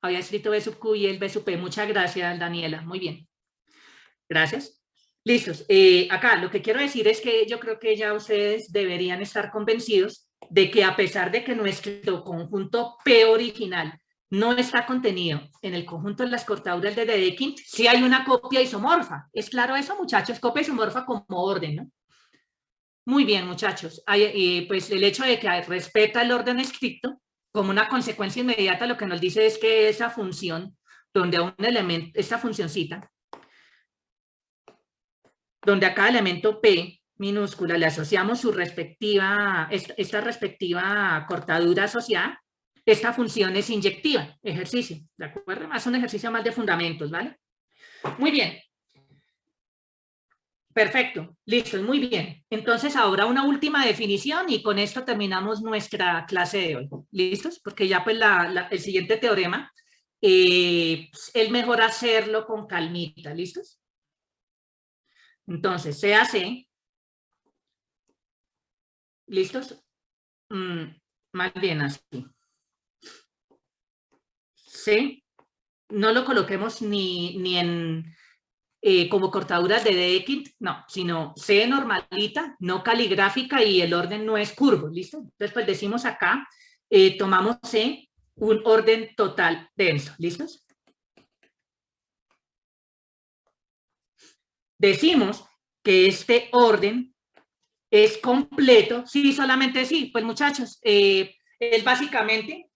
S1: había escrito B sub Q y el B sub P. Muchas gracias, Daniela. Muy bien. Gracias. Listos. Acá lo que quiero decir es que yo creo que ya ustedes deberían estar convencidos de que a pesar de que nuestro conjunto P original no está contenido en el conjunto de las cortaduras de Dedekind, sí hay una copia isomorfa. ¿Es claro eso, muchachos? Copia isomorfa como orden, ¿no? Muy bien, muchachos. Pues el hecho de que respeta el orden estricto, como una consecuencia inmediata, lo que nos dice es que esa función, donde a un elemento, esta funcioncita, donde a cada elemento P minúscula le asociamos su respectiva, esta respectiva cortadura asociada, esta función es inyectiva, ejercicio, ¿de acuerdo? Es un ejercicio más de fundamentos, ¿vale? Muy bien. Perfecto, listo, muy bien. Entonces ahora una última definición y con esto terminamos nuestra clase de hoy. ¿Listos? Porque ya pues el siguiente teorema es mejor hacerlo con calmita, ¿listos? Entonces, CAC, ¿listos? Más bien así. C, no lo coloquemos ni en como cortaduras de Dedekind, no, sino C normalita, no caligráfica y el orden no es curvo, ¿listo? Entonces, pues decimos acá, tomamos C, un orden total denso, ¿listos? Decimos que este orden es completo, sí, solamente sí, pues muchachos, es básicamente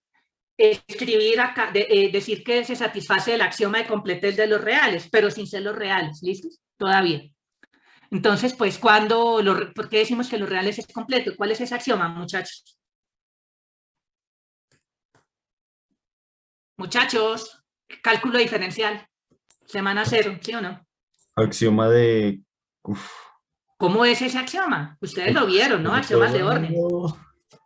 S1: escribir acá, decir que se satisface el axioma de completez de los reales, pero sin ser los reales, ¿listos? Todavía. Entonces, pues, ¿por qué decimos que los reales es completo? ¿Cuál es ese axioma, muchachos? Muchachos, cálculo diferencial, semana 0, ¿sí o no?
S2: Axioma de...
S1: ¿Cómo es ese axioma? Ustedes lo vieron, ¿no? Axiomas de orden.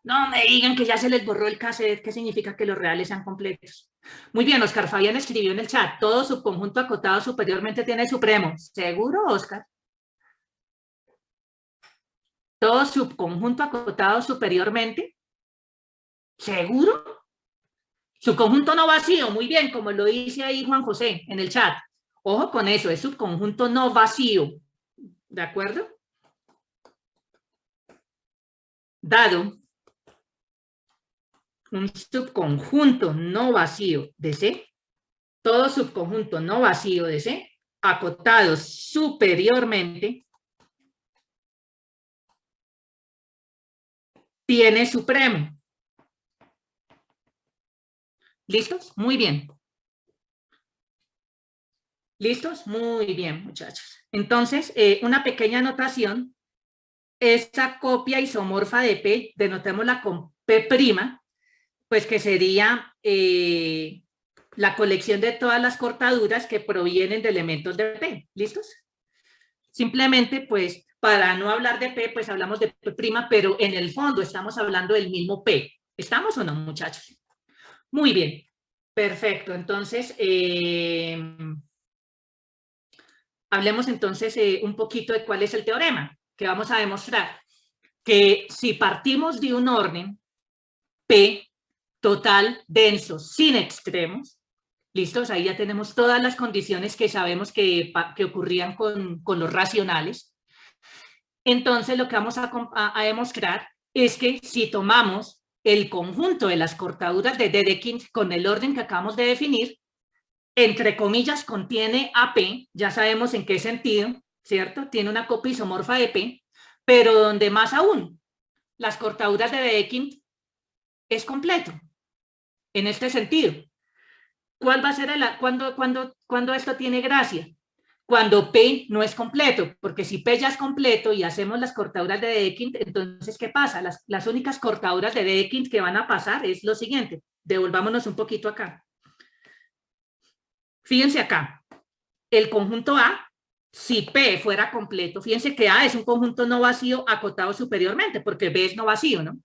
S1: No me digan que ya se les borró el cassette, ¿qué significa que los reales sean completos? Muy bien, Oscar Fabián escribió en el chat, todo subconjunto acotado superiormente tiene supremo. ¿Seguro, Oscar? todo subconjunto acotado superiormente. ¿Seguro? Subconjunto no vacío, muy bien, como lo dice ahí Juan José en el chat. Ojo con eso, es subconjunto no vacío. ¿De acuerdo? Dado un subconjunto no vacío de C, todo subconjunto no vacío de C, acotado superiormente, tiene supremo. ¿Listos? Muy bien. ¿Listos? Muy bien, muchachos. Entonces, una pequeña anotación. Esta copia isomorfa de P, denotémosla con P', pues que sería la colección de todas las cortaduras que provienen de elementos de P. ¿Listos? Simplemente, pues, para no hablar de P, pues hablamos de P', pero en el fondo estamos hablando del mismo P. ¿Estamos o no, muchachos? Muy bien. Perfecto. Entonces, hablemos entonces un poquito de cuál es el teorema que vamos a demostrar. Que si partimos de un orden P total, denso, sin extremos, ¿listos? Ahí ya tenemos todas las condiciones que sabemos que ocurrían con los racionales. Entonces, lo que vamos a demostrar es que si tomamos el conjunto de las cortaduras de Dedekind con el orden que acabamos de definir, entre comillas, contiene a P, ya sabemos en qué sentido, ¿cierto? Tiene una copia isomorfa de P, pero donde más aún, las cortaduras de Dedekind es completo. En este sentido, ¿cuál va a ser cuando esto tiene gracia? Cuando P no es completo, porque si P ya es completo y hacemos las cortaduras de Dedekind, entonces, ¿qué pasa? Las únicas cortaduras de Dedekind que van a pasar es lo siguiente. Devolvámonos un poquito acá. Fíjense acá. El conjunto A, si P fuera completo, fíjense que A es un conjunto no vacío acotado superiormente, porque B es no vacío, ¿no?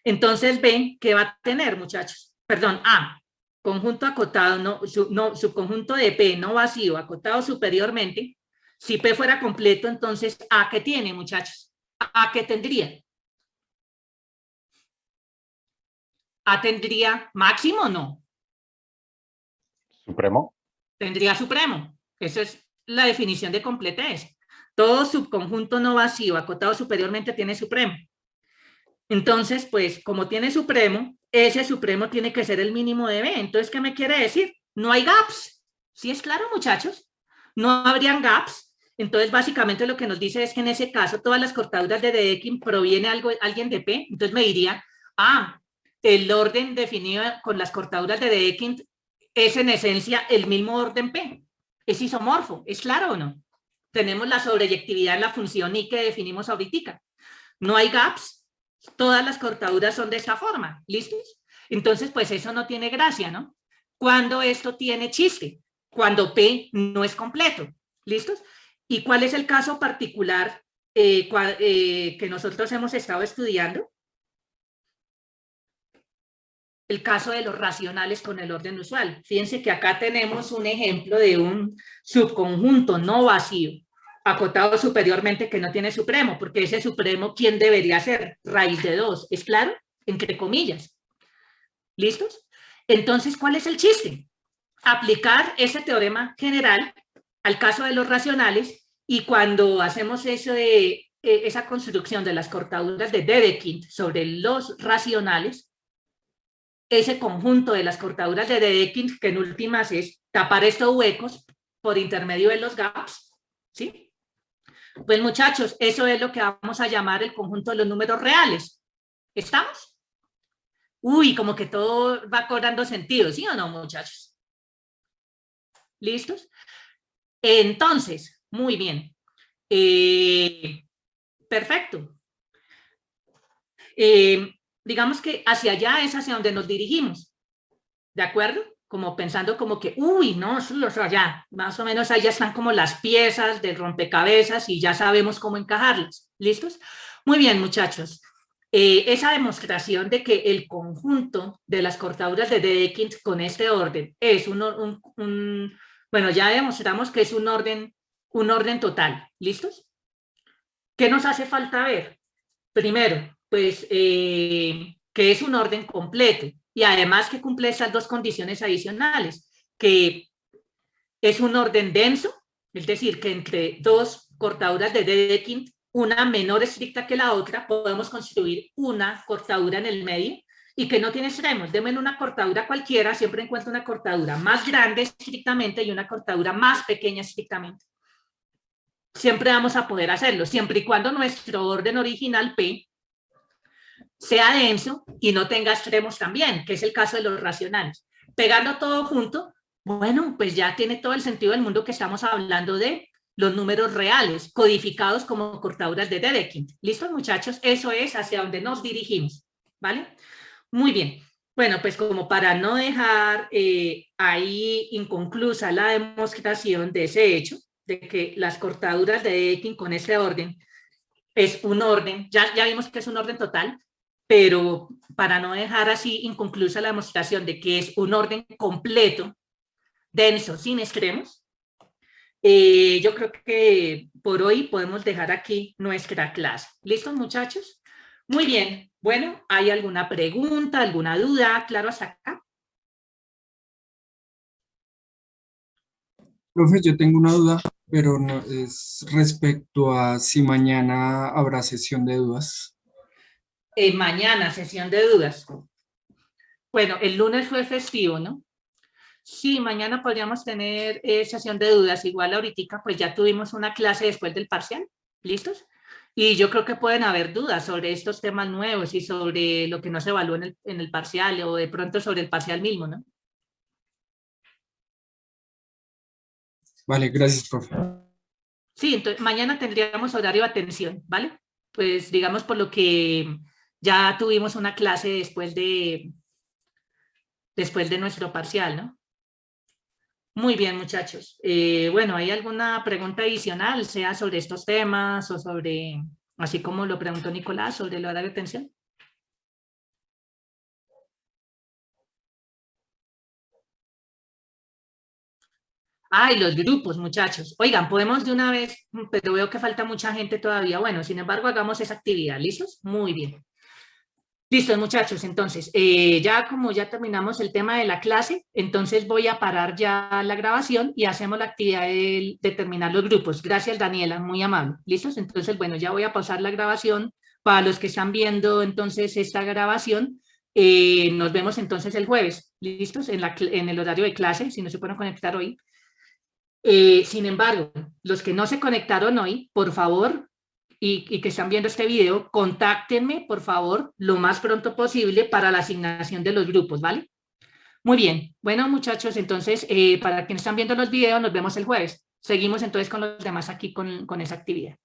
S1: Entonces B, ¿qué va a tener, muchachos? Perdón, A, conjunto acotado, subconjunto de P no vacío acotado superiormente. Si P fuera completo, entonces A, ¿qué tiene, muchachos? ¿A qué tendría? ¿A tendría máximo o no?
S3: Supremo.
S1: Tendría supremo. Esa es la definición de completez. Todo subconjunto no vacío acotado superiormente tiene supremo. Entonces, pues, como tiene supremo, ese supremo tiene que ser el mínimo de B. Entonces, ¿qué me quiere decir? No hay gaps. ¿Sí es claro, muchachos? No habrían gaps. Entonces, básicamente lo que nos dice es que en ese caso, todas las cortaduras de Dedekind proviene alguien de P. Entonces me diría, el orden definido con las cortaduras de Dedekind es en esencia el mismo orden P. Es isomorfo. ¿Es claro o no? Tenemos la sobreyectividad en la función I que definimos ahorita. No hay gaps. Todas las cortaduras son de esta forma. ¿Listos? Entonces, pues eso no tiene gracia, ¿no? Cuando esto tiene chiste. Cuando P no es completo. ¿Listos? ¿Y cuál es el caso particular que nosotros hemos estado estudiando? El caso de los racionales con el orden usual. Fíjense que acá tenemos un ejemplo de un subconjunto no vacío, acotado superiormente que no tiene supremo, porque ese supremo, ¿quién debería ser? Raíz de 2, ¿es claro? Entre comillas. ¿Listos? Entonces, ¿cuál es el chiste? Aplicar ese teorema general al caso de los racionales y cuando hacemos eso de esa construcción de las cortaduras de Dedekind sobre los racionales, ese conjunto de las cortaduras de Dedekind, que en últimas es tapar estos huecos por intermedio de los gaps, ¿sí? Pues muchachos, eso es lo que vamos a llamar el conjunto de los números reales. ¿Estamos? Uy, como que todo va cobrando sentido, ¿sí o no, muchachos? ¿Listos? Entonces, muy bien. Perfecto. Digamos que hacia allá es hacia donde nos dirigimos, ¿de acuerdo? Como pensando como que, uy, no, sí, o sea, ya, más o menos ahí ya están como las piezas del rompecabezas y ya sabemos cómo encajarlas, ¿listos? Muy bien, muchachos. Esa demostración de que el conjunto de las cortaduras de Dedekind con este orden es bueno, ya demostramos que es un orden total, ¿listos? ¿Qué nos hace falta ver? primero, pues que es un orden completo y además que cumple esas dos condiciones adicionales, que es un orden denso, es decir, que entre dos cortaduras de Dedekind, una menor estricta que la otra, podemos construir una cortadura en el medio y que no tiene extremos. Deme una cortadura cualquiera, siempre encuentro una cortadura más grande estrictamente y una cortadura más pequeña estrictamente. Siempre vamos a poder hacerlo, siempre y cuando nuestro orden original P sea denso y no tenga extremos también, que es el caso de los racionales. Pegando todo junto, bueno, pues ya tiene todo el sentido del mundo que estamos hablando de los números reales, codificados como cortaduras de Dedekind. ¿Listos, muchachos? Eso es hacia donde nos dirigimos, ¿vale? Muy bien. Bueno, pues como para no dejar ahí inconclusa la demostración de ese hecho, de que las cortaduras de Dedekind con ese orden es un orden, ya vimos que es un orden total, pero para no dejar así inconclusa la demostración de que es un orden completo, denso, sin extremos, yo creo que por hoy podemos dejar aquí nuestra clase. ¿Listos, muchachos? Muy bien. Bueno, ¿hay alguna pregunta, alguna duda? ¿Claro hasta acá?
S6: Profe, yo tengo una duda, pero no es respecto a si mañana habrá sesión de dudas.
S1: Mañana, sesión de dudas. Bueno, el lunes fue festivo, ¿no? Sí, mañana podríamos tener sesión de dudas. Igual ahorita pues ya tuvimos una clase después del parcial. ¿Listos? Y yo creo que pueden haber dudas sobre estos temas nuevos y sobre lo que no se evaluó en el parcial o de pronto sobre el parcial mismo, ¿no?
S6: Vale, gracias, profe.
S1: Sí, entonces mañana tendríamos horario de atención, ¿vale? Pues digamos por lo que ya tuvimos una clase después de nuestro parcial, ¿no? Muy bien, muchachos. Bueno, ¿hay alguna pregunta adicional, sea sobre estos temas o sobre, así como lo preguntó Nicolás, sobre el horario de atención? Ah, y los grupos, muchachos. Oigan, podemos de una vez, pero veo que falta mucha gente todavía. Bueno, sin embargo, hagamos esa actividad. ¿Listos? Muy bien. Listo, muchachos, entonces, ya como ya terminamos el tema de la clase, entonces voy a parar ya la grabación y hacemos la actividad de terminar los grupos. Gracias, Daniela, muy amable. ¿Listos? Entonces, bueno, ya voy a pausar la grabación. Para los que están viendo entonces esta grabación, nos vemos entonces el jueves. ¿Listos? En el horario de clase, si no se pueden conectar hoy. Sin embargo, los que no se conectaron hoy, por favor, y que están viendo este video, contáctenme, por favor, lo más pronto posible para la asignación de los grupos, ¿vale? Muy bien. Bueno, muchachos, entonces, para quienes están viendo los videos, nos vemos el jueves. Seguimos entonces con los demás aquí con esa actividad.